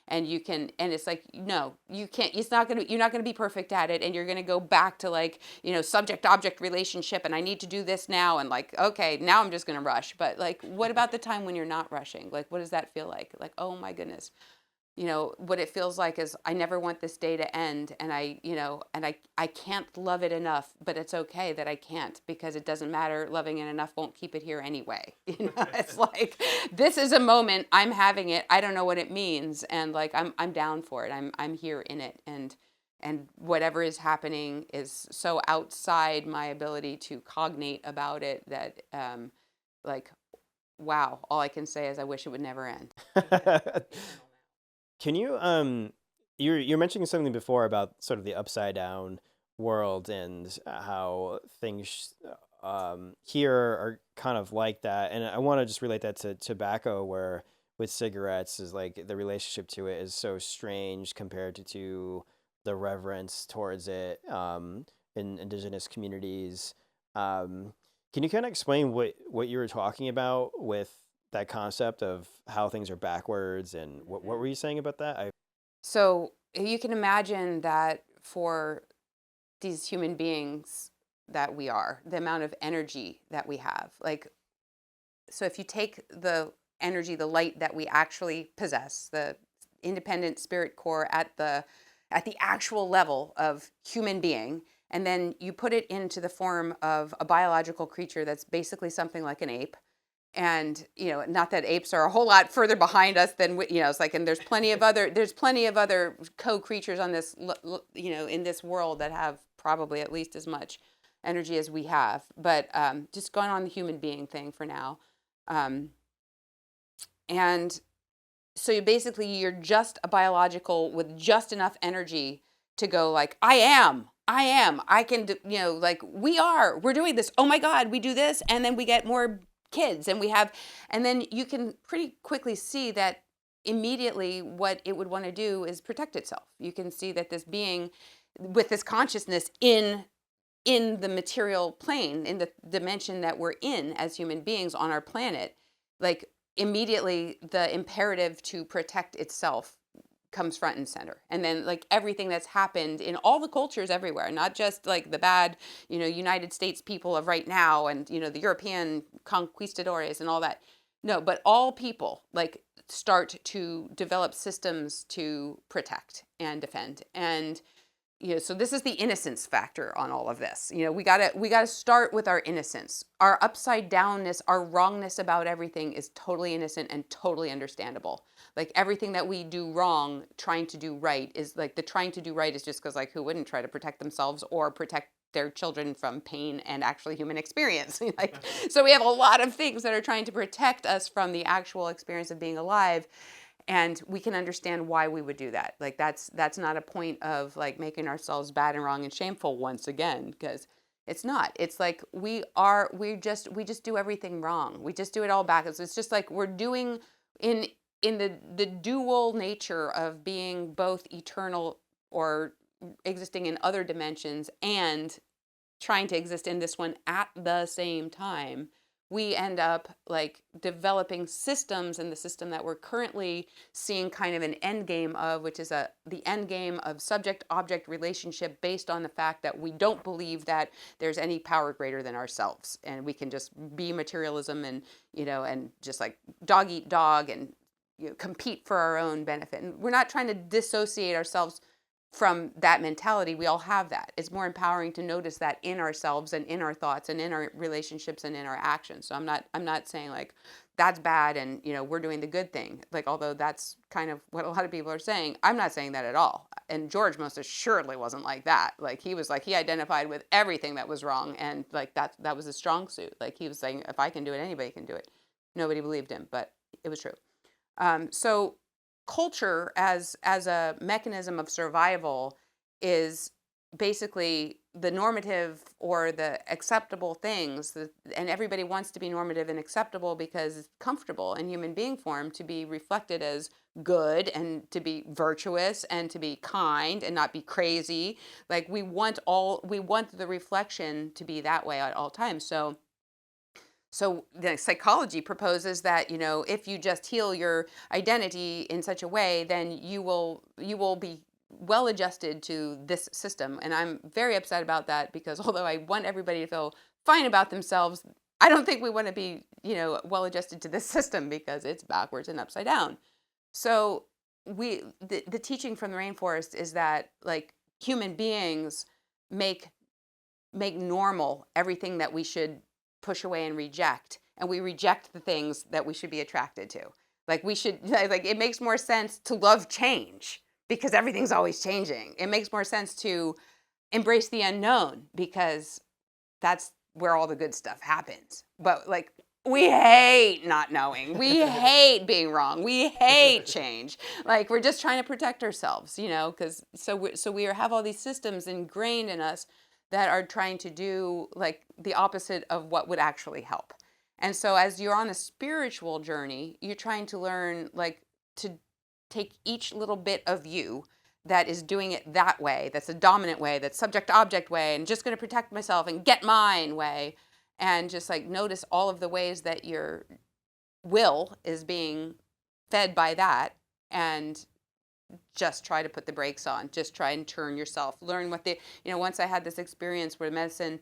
And you can, and it's like, no, you can't, you're not going to be perfect at it. And you're going to go back to like, subject object relationship. And I need to do this now. And like, okay, now I'm just going to rush. But like, what about the time when you're not rushing? Like, what does that feel like? Like, oh my goodness. What it feels like is I never want this day to end, and I can't love it enough, but it's okay that I can't, because it doesn't matter. Loving it enough won't keep it here anyway. It's like, this is a moment, I'm having it. I don't know what it means. And like, I'm down for it. I'm here in it. And whatever is happening is so outside my ability to cognate about it that, like, wow, all I can say is I wish it would never end. Can you you're mentioning something before about sort of the upside down world and how things here are kind of like that, and I want to just relate that to tobacco, where with cigarettes is like the relationship to it is so strange compared to the reverence towards it in indigenous communities. Can you kind of explain what you were talking about with that concept of how things are backwards, and what were you saying about that? So you can imagine that for these human beings that we are, the amount of energy that we have, like, so if you take the energy, the light that we actually possess, the independent spirit core at the actual level of human being, and then you put it into the form of a biological creature that's basically something like an ape. And not that apes are a whole lot further behind us than it's like, and there's plenty of other co-creatures on this in this world that have probably at least as much energy as we have, but just going on the human being thing for now. And so you're just a biological with just enough energy to go like, I can do, like we're doing this. Oh my God, we do this. And then we get more kids and and then you can pretty quickly see that immediately what it would want to do is protect itself. You can see that this being with this consciousness in the material plane, in the dimension that we're in as human beings on our planet, like immediately the imperative to protect itself comes front and center. And then like everything that's happened in all the cultures everywhere, not just like the bad, United States people of right now and, the European conquistadores and all that. No, but all people like start to develop systems to protect and defend. And so this is the innocence factor on all of this. We gotta start with our innocence. Our upside downness, our wrongness about everything is totally innocent and totally understandable. Like everything that we do wrong, trying to do right is like the trying to do right is just because like who wouldn't try to protect themselves or protect their children from pain and actually human experience. So we have a lot of things that are trying to protect us from the actual experience of being alive. And we can understand why we would do that. Like that's not a point of like making ourselves bad and wrong and shameful once again, because it's not. It's like we just do everything wrong. We just do it all backwards. It's just like we're doing in the dual nature of being both eternal or existing in other dimensions and trying to exist in this one at the same time. We end up like developing systems in the system that we're currently seeing kind of an end game of, which is the end game of subject-object relationship based on the fact that we don't believe that there's any power greater than ourselves, and we can just be materialism and and just like dog eat dog and compete for our own benefit. And we're not trying to dissociate ourselves from that mentality. We all have that. It's more empowering to notice that in ourselves and in our thoughts and in our relationships and in our actions. So I'm not saying like that's bad and we're doing the good thing. Like although that's kind of what a lot of people are saying, I'm not saying that at all. And George most assuredly wasn't like that. Like he was like he identified with everything that was wrong and like that was a strong suit. Like he was saying if I can do it, anybody can do it. Nobody believed him, but it was true. So culture as a mechanism of survival is basically the normative or the acceptable things and everybody wants to be normative and acceptable because it's comfortable in human being form to be reflected as good and to be virtuous and to be kind and not be crazy. Like we want the reflection to be that way at all times. So the psychology proposes that, if you just heal your identity in such a way, then you will be well adjusted to this system. And I'm very upset about that because although I want everybody to feel fine about themselves, I don't think we want to be, well adjusted to this system because it's backwards and upside down. So the teaching from the rainforest is that like human beings make normal everything that we should push away and reject, and we reject the things that we should be attracted to. Like we should like it makes more sense to love change because everything's always changing. It makes more sense to embrace the unknown because that's where all the good stuff happens. But like we hate not knowing. We hate being wrong. We hate change. Like we're just trying to protect ourselves, because so we have all these systems ingrained in us that are trying to do like the opposite of what would actually help. And so as you're on a spiritual journey, you're trying to learn like to take each little bit of you that is doing it that way, that's a dominant way, that's subject-object way, and just going to protect myself and get mine way, and just like notice all of the ways that your will is being fed by that, and just try to put the brakes on. Just try and turn yourself. Learn what once I had this experience where medicine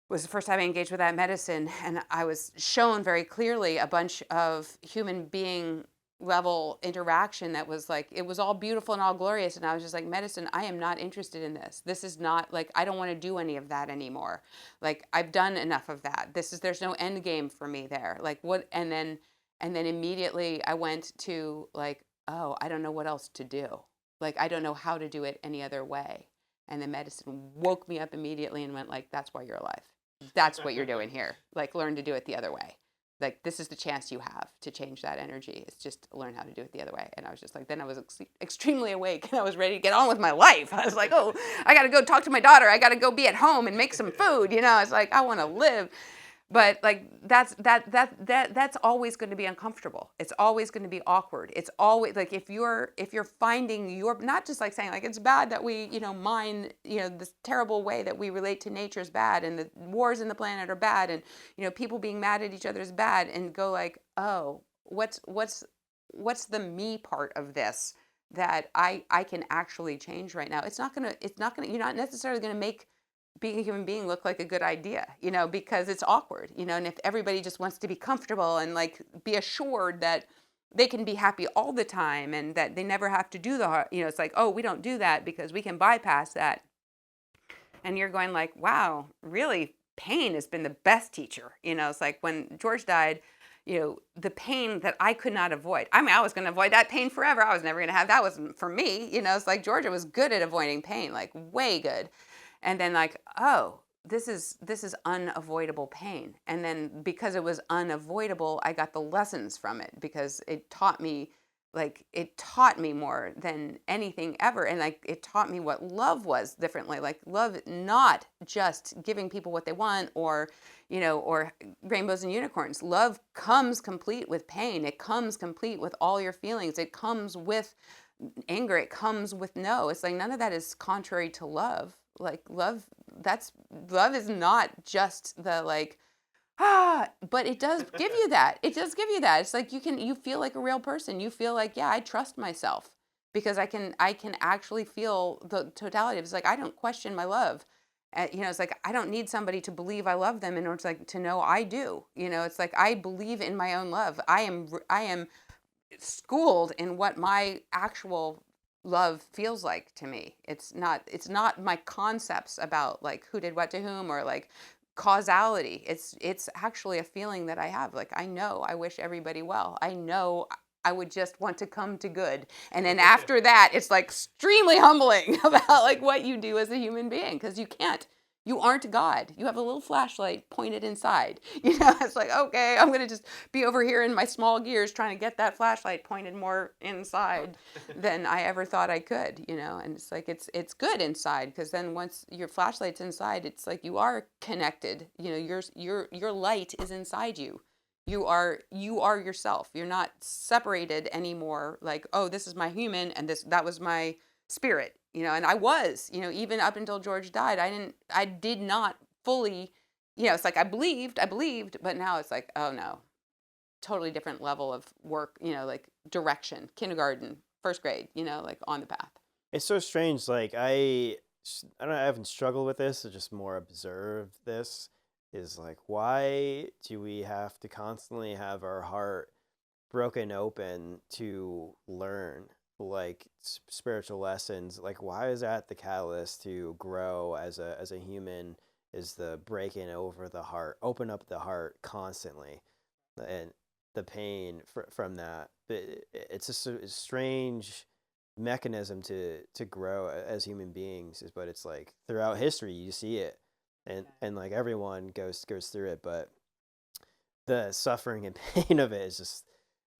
was the first time I engaged with that medicine, and I was shown very clearly a bunch of human being level interaction that was like, it was all beautiful and all glorious. And I was just like, medicine, I am not interested in this. This is not like, I don't want to do any of that anymore. Like I've done enough of that. There's no end game for me there. Like what? And then immediately I went to like, oh, I don't know what else to do. Like, I don't know how to do it any other way. And the medicine woke me up immediately and went like, that's why you're alive. That's what you're doing here. Like, learn to do it the other way. Like, this is the chance you have to change that energy. It's just learn how to do it the other way. And I was just like, then I was extremely awake and I was ready to get on with my life. I was like, oh, I got to go talk to my daughter. I got to go be at home and make some food. I was like, I want to live. But like that's always going to be uncomfortable. It's always going to be awkward. It's always like if you're finding your, not just like saying like it's bad that we, mine, this terrible way that we relate to nature is bad, and the wars in the planet are bad, and people being mad at each other is bad, and go like, oh, what's the me part of this that I can actually change right now. It's not gonna you're not necessarily gonna make being a human being look like a good idea, because it's awkward, and if everybody just wants to be comfortable and like be assured that they can be happy all the time and that they never have to do the hard, it's like, oh, we don't do that because we can bypass that. And you're going like, wow, really, pain has been the best teacher. It's like when George died, the pain that I could not avoid. I mean, I was going to avoid that pain forever. I was never going to have, that wasn't for me. It's like Georgia was good at avoiding pain, like way good. And then like, oh, this is unavoidable pain. And then because it was unavoidable, I got the lessons from it because it taught me more than anything ever. And like it taught me what love was differently. Like love, not just giving people what they want or rainbows and unicorns. Love comes complete with pain. It comes complete with all your feelings. It comes with anger. It comes with no. It's like none of that is contrary to love. Like love is not just the like, but it does give you that. It does give you that. It's like you feel like a real person. You feel like, yeah, I trust myself because I can actually feel the totality. It's like I don't question my love. It's like I don't need somebody to believe I love them in order to know I do. It's like I believe in my own love. I am schooled in what my actual love feels like to me. It's not my concepts about like who did what to whom or like causality. It's actually a feeling that I have. Like I know I wish everybody well. I know I would just want to come to good. And then after that, it's like extremely humbling about like what you do as a human being because you aren't God. You have a little flashlight pointed inside. It's like, okay, I'm going to just be over here in my small gears trying to get that flashlight pointed more inside than I ever thought I could, and it's like, it's good inside because then once your flashlight's inside, it's like you are connected. Your light is inside you. You are yourself. You're not separated anymore. Like, oh, this is my human and that was my spirit, and I was, even up until George died, I did not fully, it's like I believed, but now it's like, oh no, totally different level of work, like direction, kindergarten, first grade, like on the path. It's so strange. Like I don't know, I haven't struggled with this, I just more observe this. Is like, why do we have to constantly have our heart broken open to learn like spiritual lessons? Like why is that the catalyst to grow as a human? Is the breaking over the heart, open up the heart constantly, and the pain from that. It's just a strange mechanism to grow as human beings. But it's like throughout history you see it, and like everyone goes through it, but the suffering and pain of it is just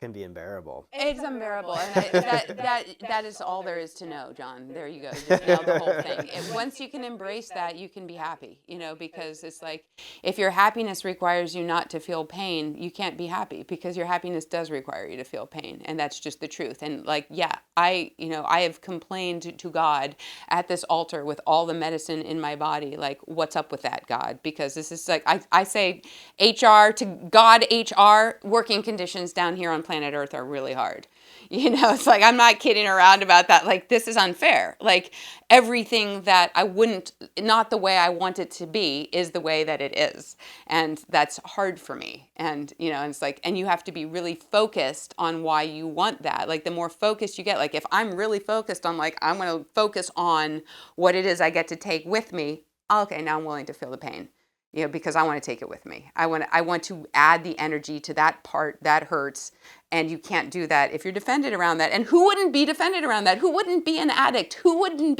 can be unbearable. It's unbearable, and that is all there is to know, John. There you go. You just nailed the whole thing. Once you can embrace that, you can be happy. Because it's like if your happiness requires you not to feel pain, you can't be happy because your happiness does require you to feel pain, and that's just the truth. And like, yeah, I have complained to God at this altar with all the medicine in my body. Like, what's up with that, God? Because this is like I say, HR to God, HR working conditions down here on planet Earth are really hard. It's like, I'm not kidding around about that. Like, this is unfair. Like, everything that not the way I want it to be is the way that it is. And that's hard for me. And, it's like, and you have to be really focused on why you want that. Like, the more focused you get, like, if I'm really focused on, like, I'm going to focus on what it is I get to take with me, okay, now I'm willing to feel the pain. Because I want to take it with me. I want to add the energy to that part that hurts, and you can't do that if you're defended around that. And who wouldn't be defended around that? Who wouldn't be an addict? Who wouldn't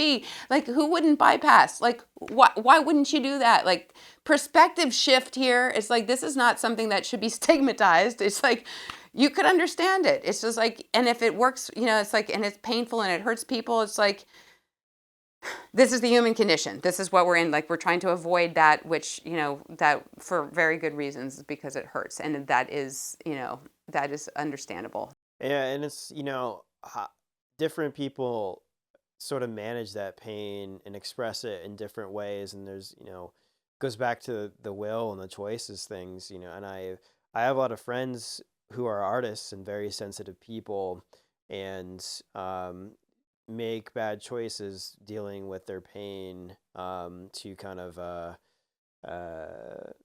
bypass? Like, why wouldn't you do that? Like, perspective shift here. It's like, this is not something that should be stigmatized. It's like, you could understand it. It's just like, and if it works, it's like, and it's painful and it hurts people, it's like, this is the human condition. This is what we're in. Like, we're trying to avoid that, which, that for very good reasons, because it hurts. And that is, that is understandable. Yeah, and it's, different people sort of manage that pain and express it in different ways. And there's, goes back to the will and the choices things, and I have a lot of friends who are artists and very sensitive people, and make bad choices dealing with their pain, to kind of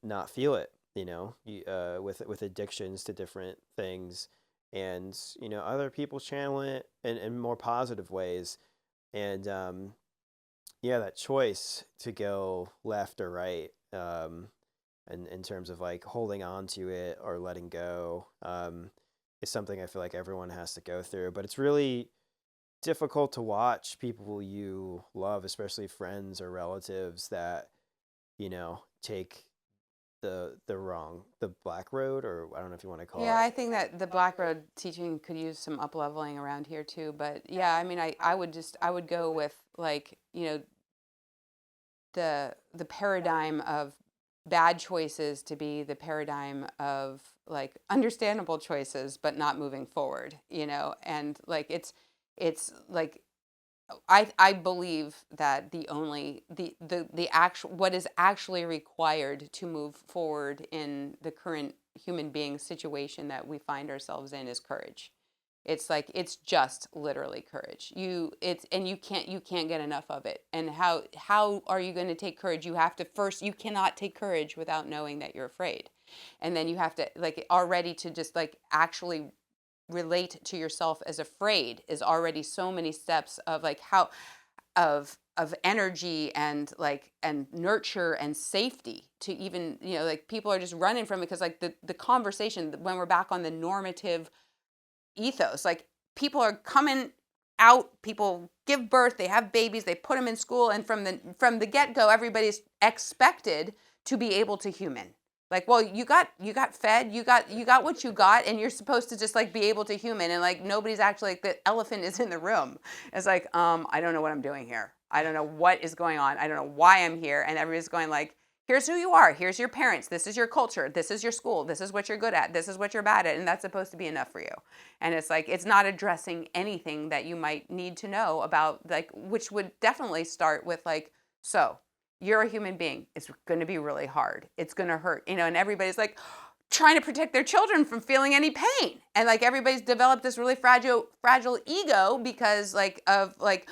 not feel it, with addictions to different things. And, other people channel it in more positive ways. And yeah, that choice to go left or right, and in terms of like holding on to it or letting go, is something I feel like everyone has to go through. But it's really difficult to watch people you love, especially friends or relatives, that take the black road, or I don't know if you want to call Yeah, it. I think that the Black Road teaching could use some up leveling around here too. But yeah, I mean, I would go with, like, the paradigm of bad choices to be the paradigm of, like, understandable choices but not moving forward, and like it's like, I believe that the actual, what is actually required to move forward in the current human being situation that we find ourselves in is courage. It's like, it's just literally courage. You can't get enough of it. And how are you going to take courage? You have to first, you cannot take courage without knowing that you're afraid. And then you have to, like, already to just, like, actually relate to yourself as afraid is already so many steps of, like, how of energy and, like, and nurture and safety to even, like, people are just running from it because, like, the conversation, when we're back on the normative ethos, like, people are coming out, people give birth, they have babies, they put them in school, and from the get-go, everybody's expected to be able to human. Like, well, you got fed, you got what you got, and you're supposed to just, like, be able to human. And, like, nobody's actually, like, the elephant is in the room. It's like, I don't know what I'm doing here, I don't know what is going on, I don't know why I'm here. And everybody's going, like, here's who you are, here's your parents, this is your culture, this is your school, this is what you're good at, this is what you're bad at, and that's supposed to be enough for you. And it's like, it's not addressing anything that you might need to know about, like, which would definitely start with, like, so you're a human being, it's going to be really hard, it's going to hurt, and everybody's, like, trying to protect their children from feeling any pain. And, like, everybody's developed this really fragile ego because, like, of, like,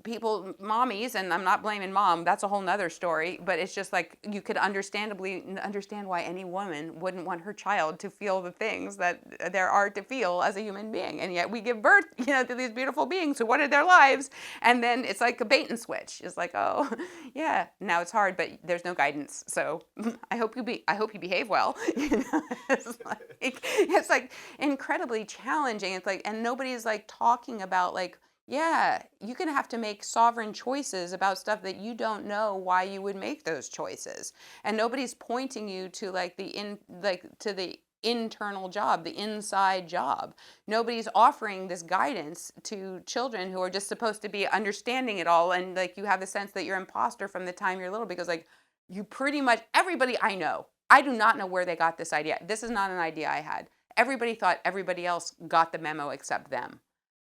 people, mommies, and I'm not blaming mom, that's a whole nother story, but it's just like, you could understandably understand why any woman wouldn't want her child to feel the things that there are to feel as a human being. And yet we give birth, to these beautiful beings who wanted their lives, and then it's like a bait and switch. It's like, oh, yeah, now it's hard, but there's no guidance. So I hope you behave well. It's like incredibly challenging. It's like, and nobody's, like, talking about, like, yeah, you're going to have to make sovereign choices about stuff that you don't know why you would make those choices. And nobody's pointing you to, like, to the internal job, the inside job. Nobody's offering this guidance to children who are just supposed to be understanding it all. And, like, you have the sense that you're imposter from the time you're little, because, like, you pretty much, everybody I know, I do not know where they got this idea. This is not an idea I had. Everybody thought everybody else got the memo except them.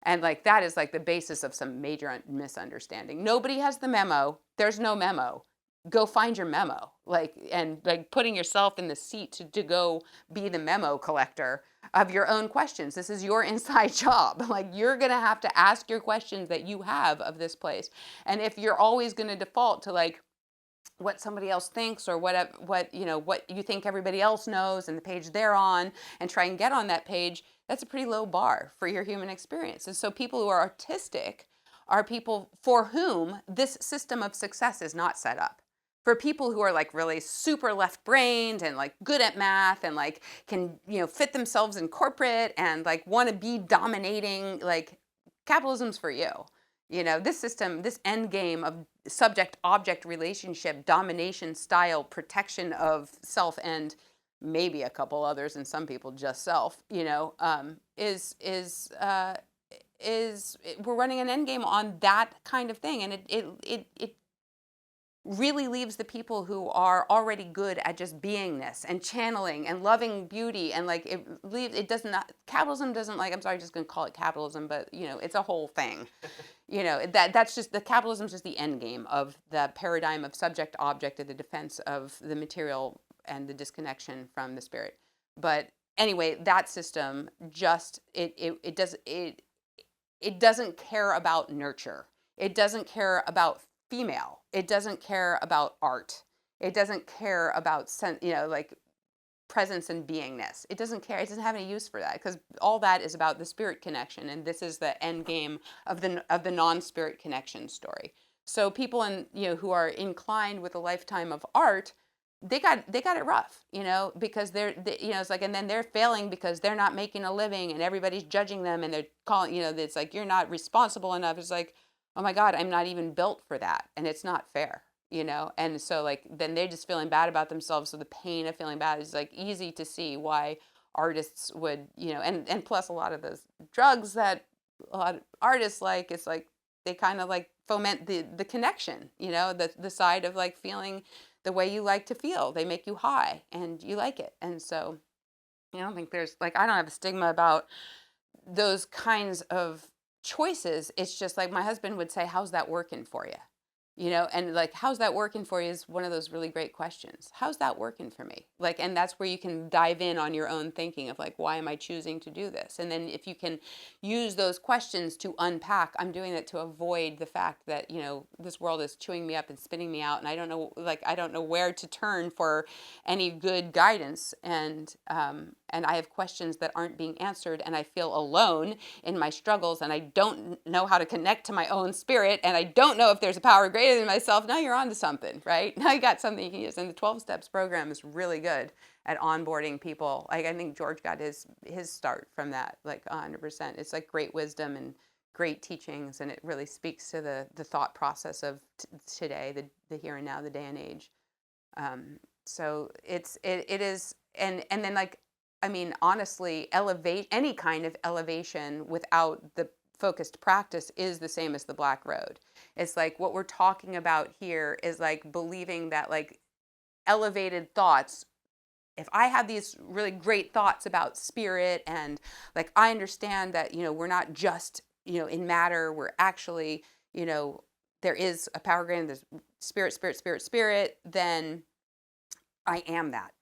And, like, that is, like, the basis of some major misunderstanding. Nobody has the memo. There's no memo. Go find your memo. Like, and, like, putting yourself in the seat to go be the memo collector of your own questions. This is your inside job. Like, you're going to have to ask your questions that you have of this place. And if you're always going to default to, like, what somebody else thinks, or what you think everybody else knows and the page they're on, and try and get on that page, that's a pretty low bar for your human experience. And so people who are artistic are people for whom this system of success is not set up. For people who are, like, really super left-brained and, like, good at math and, like, can, fit themselves in corporate and, like, want to be dominating, like, capitalism's for you. This system, this end game of subject-object relationship, domination style, protection of self, and maybe a couple others, and some people just self, is we're running an end game on that kind of thing, and it really leaves the people who are already good at just beingness and channeling and loving beauty, and like it does not, capitalism doesn't, like, I'm sorry, just gonna call it capitalism, but it's a whole thing. That's just, the capitalism is just the end game of the paradigm of subject object and the defense of the material and the disconnection from the spirit. But anyway, that system just it doesn't care about nurture. It doesn't care about female. It doesn't care about art. It doesn't care about like presence and beingness. It doesn't care. It doesn't have any use for that, because all that is about the spirit connection, and this is the end game of the non-spirit connection story. So people who are inclined with a lifetime of art, they got it rough, because it's like, and then they're failing because they're not making a living, and everybody's judging them, and they're calling, it's like, you're not responsible enough. It's like, oh my God, I'm not even built for that, and it's not fair. And so, like, then they're just feeling bad about themselves. So the pain of feeling bad is like easy to see why artists would, and plus a lot of those drugs that a lot of artists like, it's like they kind of like foment the connection, the side of like feeling the way you like to feel. They make you high and you like it. And so I don't think there's, like, I don't have a stigma about those kinds of choices. It's just like my husband would say, how's that working for you? And like, how's that working for you is one of those really great questions. How's that working for me? Like, and that's where you can dive in on your own thinking of like, why am I choosing to do this? And then if you can use those questions to unpack, I'm doing it to avoid the fact that, this world is chewing me up and spitting me out. And I don't know where to turn for any good guidance. And I have questions that aren't being answered, and I feel alone in my struggles, and I don't know how to connect to my own spirit, and I don't know if there's a power greater than myself. Now you're on to something, right? Now you got something you can use. And the 12 Steps program is really good at onboarding people. Like, I think George got his start from that, like 100%. It's like great wisdom and great teachings, and it really speaks to the thought process of today, the here and now, the day and age. So it is, and then, like, I mean, honestly, any kind of elevation without the focused practice is the same as the Black Road. It's like what we're talking about here is like believing that, like, elevated thoughts, if I have these really great thoughts about spirit, and like I understand that, we're not just, in matter, we're actually, there is a power greater than the spirit, then I am that.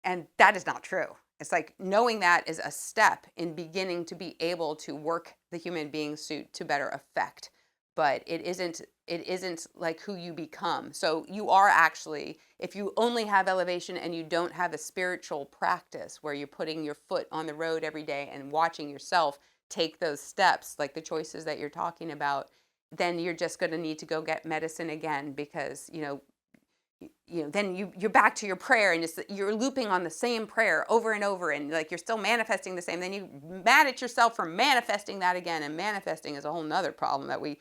And that is not true. It's like knowing that is a step in beginning to be able to work the human being suit to better effect. But it isn't like who you become. So you are actually, if you only have elevation and you don't have a spiritual practice where you're putting your foot on the road every day and watching yourself take those steps, like the choices that you're talking about, then you're just going to need to go get medicine again, because, then you're back to your prayer, and you're looping on the same prayer over and over, and like you're still manifesting the same. Then you mad at yourself for manifesting that again, and manifesting is a whole nother problem that we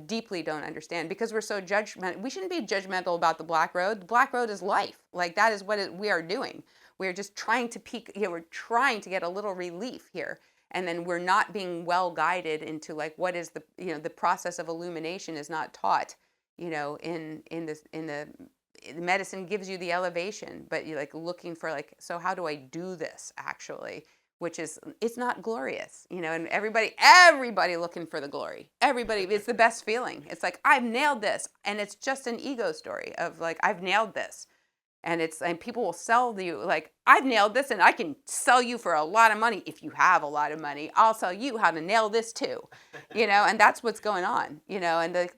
deeply don't understand, because we're so judgmental. We shouldn't be judgmental about the Black Road. The Black Road is life. Like, that is what we are doing. We're just trying to peak. We're trying to get a little relief here. And then we're not being well guided into like what is the process of illumination is not taught, in the medicine gives you the elevation, but you're like looking for like, so how do I do this actually? Which is, it's not glorious, and everybody looking for the glory. Everybody, it's the best feeling. It's like, I've nailed this. And it's just an ego story of like, I've nailed this. And people will sell you like, I've nailed this, and I can sell you for a lot of money. If you have a lot of money, I'll sell you how to nail this too, and that's what's going on, and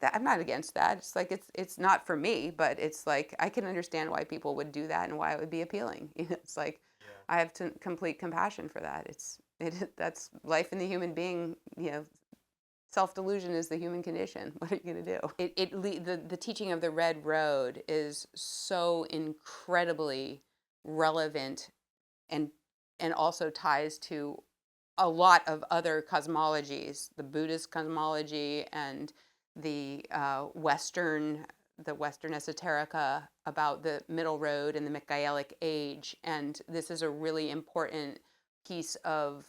I'm not against that. It's like, it's not for me, but it's like, I can understand why people would do that and why it would be appealing. It's like, I have complete compassion for that. That's life in the human being, self-delusion is the human condition. What are you going to do? The teaching of the Red Road is so incredibly relevant, and also ties to a lot of other cosmologies, the Buddhist cosmology and the Western esoterica about the Middle Road and the Michaelic Age. And this is a really important piece of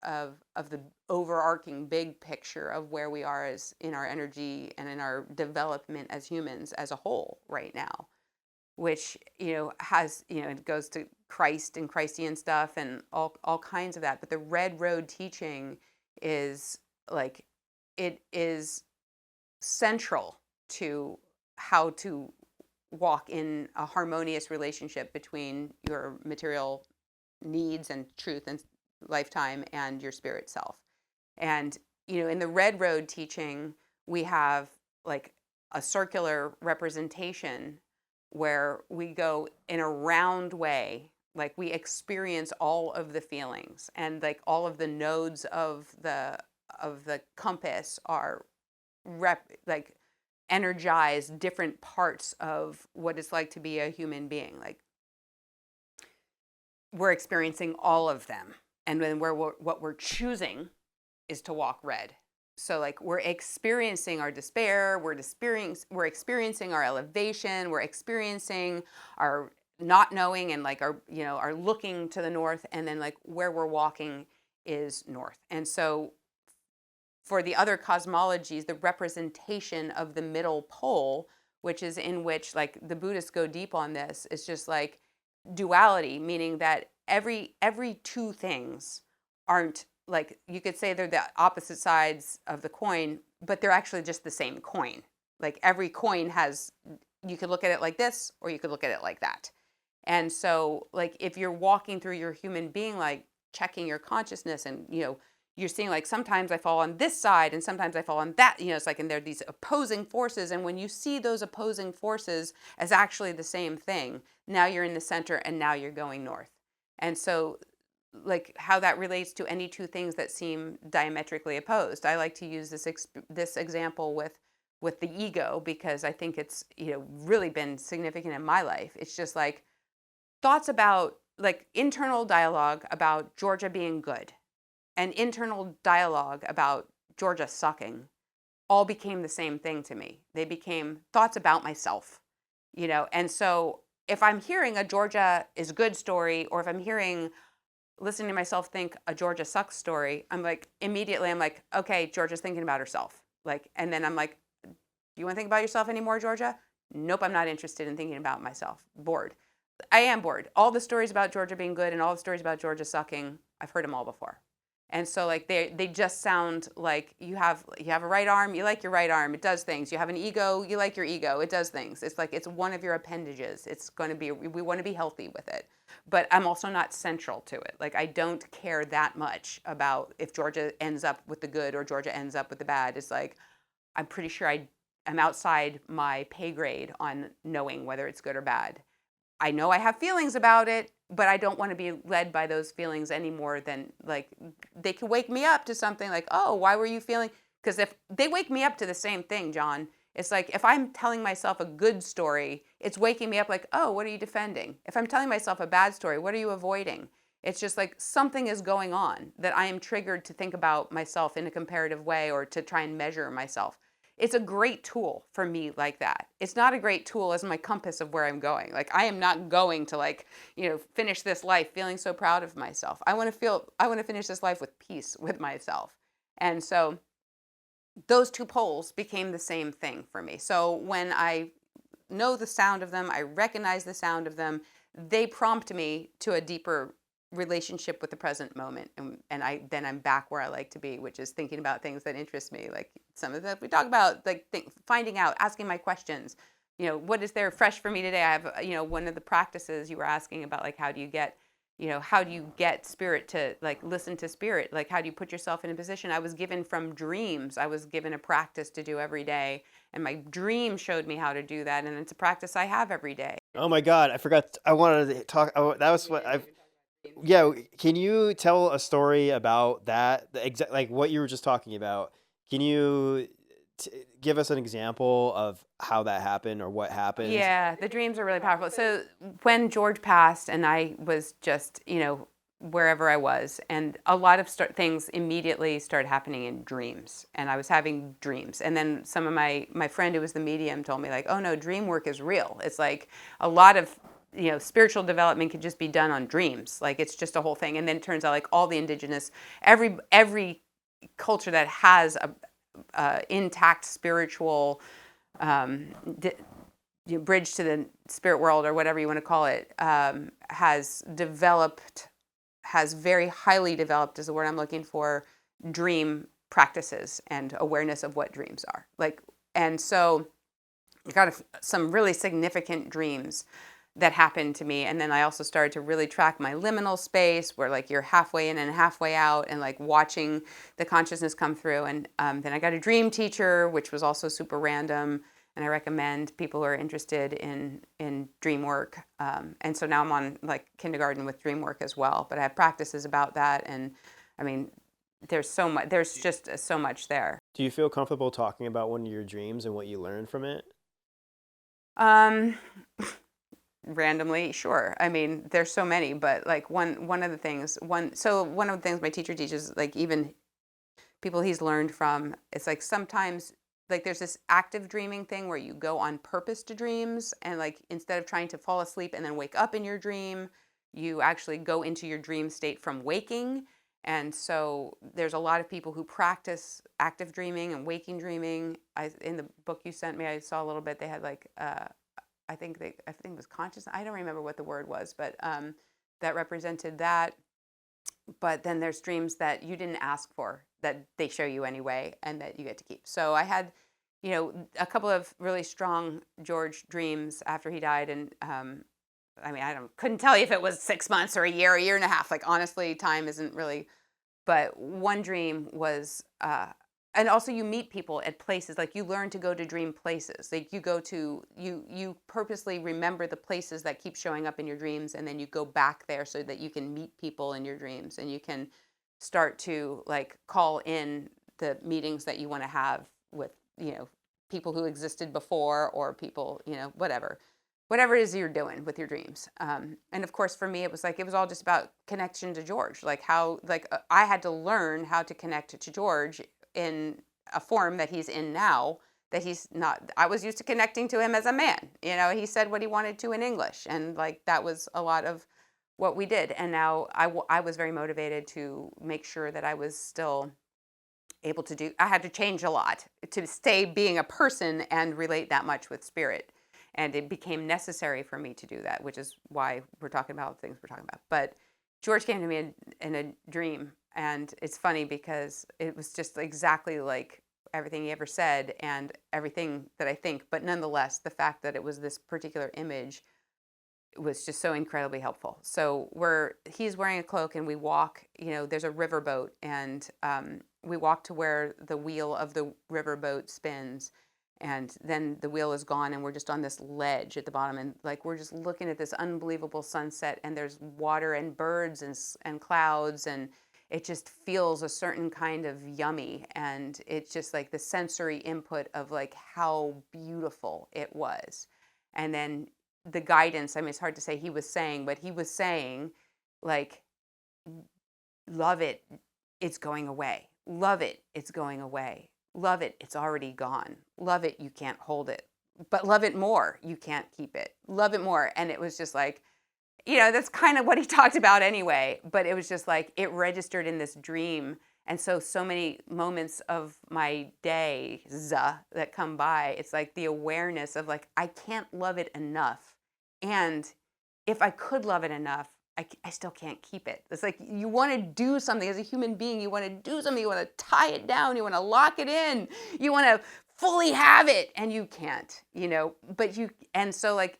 of the overarching big picture of where we are as in our energy and in our development as humans as a whole right now, which has it goes to Christ and Christian stuff and all kinds of that. But the Red Road teaching is like, it is central to how to walk in a harmonious relationship between your material needs and truth and lifetime and your spirit self. And in the Red Road teaching, we have like a circular representation where we go in a round way, like we experience all of the feelings, and like all of the nodes of the compass are like energize different parts of what it's like to be a human being. Like, we're experiencing all of them, and then what we're choosing is to walk red. So like, we're experiencing our despair, we're experiencing our elevation, we're experiencing our not knowing, and like our looking to the north, and then like where we're walking is north. And so for the other cosmologies, the representation of the middle pole, which is in which like the Buddhists go deep on this, is just like duality, meaning that every two things aren't, like, you could say they're the opposite sides of the coin, but they're actually just the same coin. Like, every coin has, you could look at it like this, or you could look at it like that. And so like, if you're walking through your human being, like checking your consciousness, and you're seeing like, sometimes I fall on this side and sometimes I fall on that, it's like, and there are these opposing forces. And when you see those opposing forces as actually the same thing, now you're in the center, and now you're going north. And so like, how that relates to any two things that seem diametrically opposed, I like to use this example with the ego, because I think it's really been significant in my life. It's just like, thoughts about like internal dialogue about Georgia being good and internal dialogue about Georgia sucking all became the same thing to me. They became thoughts about myself, And so if I'm hearing a Georgia is good story, or if I'm listening to myself think a Georgia sucks story, I'm like, okay, Georgia's thinking about herself. Like, and then I'm like, do you want to think about yourself anymore, Georgia? Nope, I'm not interested in thinking about myself. Bored. I am bored. All the stories about Georgia being good and all the stories about Georgia sucking, I've heard them all before. And so like, they just sound like, you have a right arm, you like your right arm, it does things. You have an ego, you like your ego, it does things. It's like, it's one of your appendages. It's going to be, we want to be healthy with it. But I'm also not central to it. Like, I don't care that much about if Georgia ends up with the good or Georgia ends up with the bad. It's like, I'm pretty sure I'm outside my pay grade on knowing whether it's good or bad. I know I have feelings about it, but I don't want to be led by those feelings any more than, like, they can wake me up to something like, oh, why were you feeling? Because if they wake me up to the same thing, John, it's like, if I'm telling myself a good story, it's waking me up like, oh, what are you defending? If I'm telling myself a bad story, what are you avoiding? It's just like, something is going on that I am triggered to think about myself in a comparative way, or to try and measure myself. It's a great tool for me like that. It's not a great tool as my compass of where I'm going. Like, I am not going to like, finish this life feeling so proud of myself. I want to finish this life with peace with myself. And so those two poles became the same thing for me. So when I know the sound of them, I recognize the sound of them, they prompt me to a deeper relationship with the present moment, and I'm back where I like to be, which is thinking about things that interest me, like some of that we talk about, like finding out, asking my questions. What is there fresh for me today? I have one of the practices you were asking about, like, how do you get spirit to, like, listen to spirit? Like, how do you put yourself in a position? I was given from dreams. I was given a practice to do every day, and my dream showed me how to do that, and it's a practice I have every day. Oh my God, I forgot. I wanted to talk. That was what I. Yeah, can you tell a story about that? The exact, like what you were just talking about. Can you give us an example of how that happened or what happened? Yeah, the dreams are really powerful. So when George passed, and I was just, wherever I was, and a lot of things immediately started happening in dreams, and I was having dreams. And then some of my friend who was the medium told me, like, oh no, dream work is real. It's like a lot of spiritual development could just be done on dreams. Like it's just a whole thing. And then it turns out like all the indigenous, every culture that has a intact spiritual bridge to the spirit world, or whatever you want to call it, has very highly developed, is the word I'm looking for, dream practices and awareness of what dreams are. Like, and so I got some really significant dreams that happened to me. And then I also started to really track my liminal space, where like you're halfway in and halfway out, and like watching the consciousness come through. And then I got a dream teacher, which was also super random. And I recommend people who are interested in dream work. And so now I'm on like kindergarten with dream work as well. But I have practices about that. And I mean, there's so much. There's just so much there. Do you feel comfortable talking about one of your dreams and what you learned from it? Randomly, sure. I mean, there's so many, but like one of the things my teacher teaches, like even people he's learned from, it's like sometimes like there's this active dreaming thing where you go on purpose to dreams, and like instead of trying to fall asleep and then wake up in your dream, you actually go into your dream state from waking. And so there's a lot of people who practice active dreaming and waking dreaming. In the book you sent me, I saw a little bit. They had like I think it was conscious. I don't remember what the word was, but that represented that. But then there's dreams that you didn't ask for, that they show you anyway, and that you get to keep. So I had, a couple of really strong George dreams after he died, and I mean, couldn't tell you if it was 6 months or a year and a half. Like honestly, time isn't really. But one dream was. And also you meet people at places, like you learn to go to dream places. Like you purposely remember the places that keep showing up in your dreams, and then you go back there so that you can meet people in your dreams, and you can start to like call in the meetings that you want to have with, people who existed before, or people, whatever it is you're doing with your dreams. And of course, for me, it was all just about connection to George, like how, I had to learn how to connect to George in a form that he's in now, that he's not. I was used to connecting to him as a man. He said what he wanted to in English, and like that was a lot of what we did. And now I was very motivated to make sure that I was still able to do. I had to change a lot to stay being a person and relate that much with spirit. And it became necessary for me to do that, which is why we're talking about things we're talking about. But George came to me in a dream. And it's funny because it was just exactly like everything he ever said and everything that I think. But nonetheless, the fact that it was this particular image was just so incredibly helpful. So he's wearing a cloak, and we walk, there's a riverboat, and we walk to where the wheel of the riverboat spins. And then the wheel is gone, and we're just on this ledge at the bottom, and like we're just looking at this unbelievable sunset, and there's water and birds and clouds, and it just feels a certain kind of yummy. And it's just like the sensory input of like how beautiful it was. And then the guidance, I mean, it's hard to say he was saying, but he was saying like, love it, it's going away. Love it, it's going away. Love it, it's already gone. Love it, you can't hold it. But love it more, you can't keep it. Love it more. And it was just like, that's kind of what he talked about anyway. But it was just like, it registered in this dream. And so many moments of my days that come by, it's like the awareness of like, I can't love it enough. And if I could love it enough, I still can't keep it. It's like you want to do something as a human being. You want to do something. You want to tie it down. You want to lock it in. You want to fully have it, and you can't, but and so like,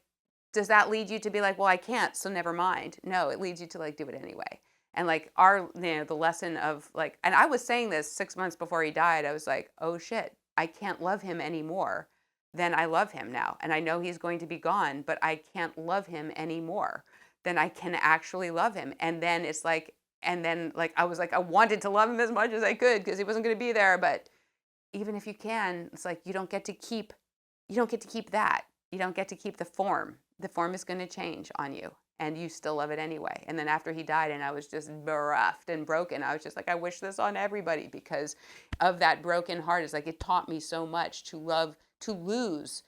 does that lead you to be like, well, I can't, so never mind? No, it leads you to like do it anyway. And like the lesson of like, and I was saying this 6 months before he died, I was like, oh shit, I can't love him anymore than I love him now. And I know he's going to be gone, but I can't love him anymore than I can actually love him. And then it's like, I was like, I wanted to love him as much as I could because he wasn't going to be there. But even if you can, it's like, you don't get to keep that. You don't get to keep the form. The form is going to change on you, and you still love it anyway. And then after he died, and I was just bereft and broken, I was just like, I wish this on everybody because of that broken heart. It's like, it taught me so much to lose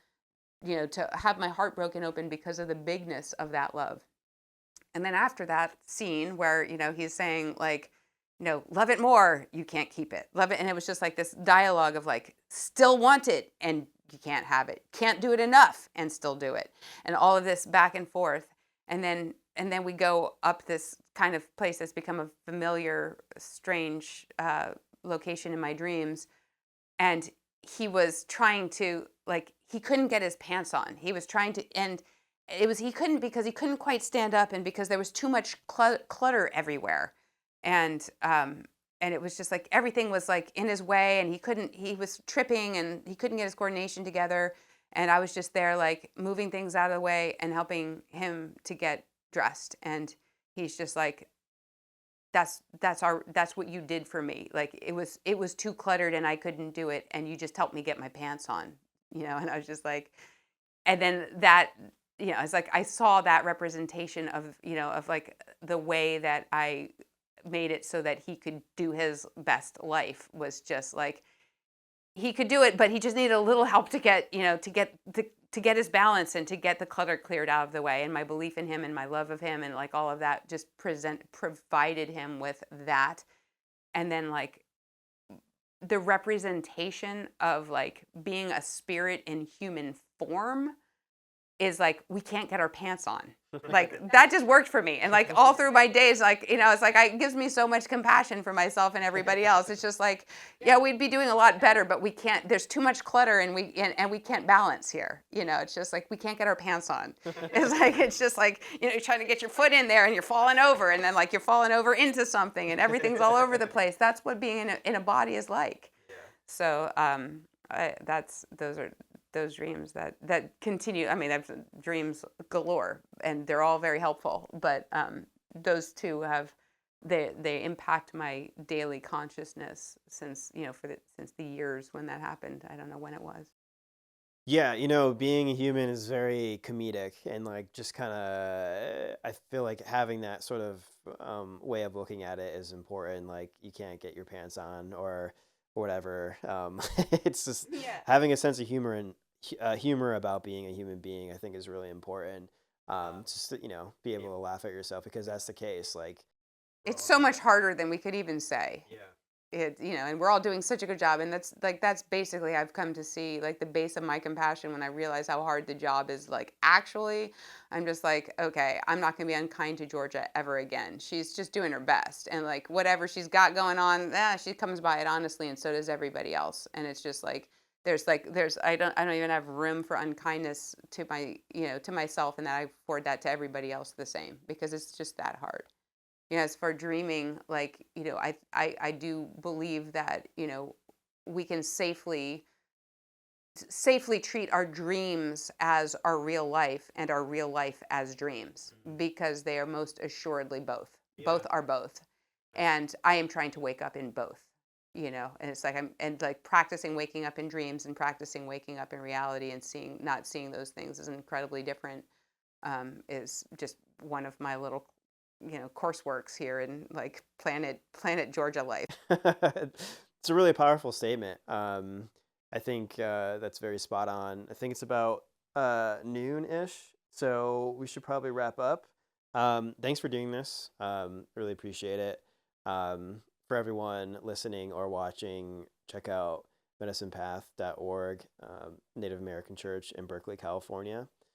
to have my heart broken open because of the bigness of that love. And then after that scene where, he's saying like, love it more, you can't keep it. Love it. And it was just like this dialogue of like, still want it and you can't have it. Can't do it enough and still do it. And all of this back and forth. And then we go up this kind of place that's become a familiar, strange location in my dreams. And he was trying to, like, he couldn't get his pants on. He was trying to, and he couldn't because he couldn't quite stand up and because there was too much clutter everywhere. And it was just like everything was like in his way, and he was tripping and he couldn't get his coordination together. And I was just there like moving things out of the way and helping him to get dressed. And he's just like, that's what you did for me. Like it was too cluttered and I couldn't do it. And you just helped me get my pants on, and I was just like, and then that, it's like, I saw that representation of, of like the way that I made it so that he could do his best life was just like, he could do it, but he just needed a little help to get, to get his balance and to get the clutter cleared out of the way. And my belief in him and my love of him and like all of that just provided him with that. And then like the representation of like being a spirit in human form is like, we can't get our pants on. Like that just worked for me. And like all through my days, like, it's like, it gives me so much compassion for myself and everybody else. It's just like, yeah, we'd be doing a lot better, but we can't, there's too much clutter and we can't balance here. It's just like, we can't get our pants on. It's just like, you're trying to get your foot in there and you're falling over and then like you're falling over into something and everything's all over the place. That's what being in a body is like. So those dreams that continue. I mean, I've dreams galore, and they're all very helpful. But those two they impact my daily consciousness since since the years when that happened. I don't know when it was. Yeah, being a human is very comedic, and like just kind of, I feel like having that sort of way of looking at it is important. Like you can't get your pants on or whatever. It's just having a sense of humor and humor about being a human being, I think, is really important. Just to, be able to laugh at yourself, because that's the case. Like, it's so much harder than we could even say. Yeah. And we're all doing such a good job. And that's basically, I've come to see like the base of my compassion when I realize how hard the job is. Like, actually, I'm just like, okay, I'm not going to be unkind to Georgia ever again. She's just doing her best. And like, whatever she's got going on, she comes by it honestly. And so does everybody else. And it's just like, I don't even have room for unkindness to to myself, and that I afford that to everybody else the same, because it's just that hard. As for dreaming, like, I do believe that, we can safely treat our dreams as our real life and our real life as dreams, because they are most assuredly both. Yeah. Both are both. And I am trying to wake up in both, and it's like practicing waking up in dreams and practicing waking up in reality, and not seeing those things as incredibly different, is just one of my little courseworks here in like planet Georgia life. It's a really powerful statement. I think that's very spot on. I think it's about noon-ish, so we should probably wrap up. Thanks for doing this. Really appreciate it. For everyone listening or watching, check out medicinepath.org, Native American Church in Berkeley, California.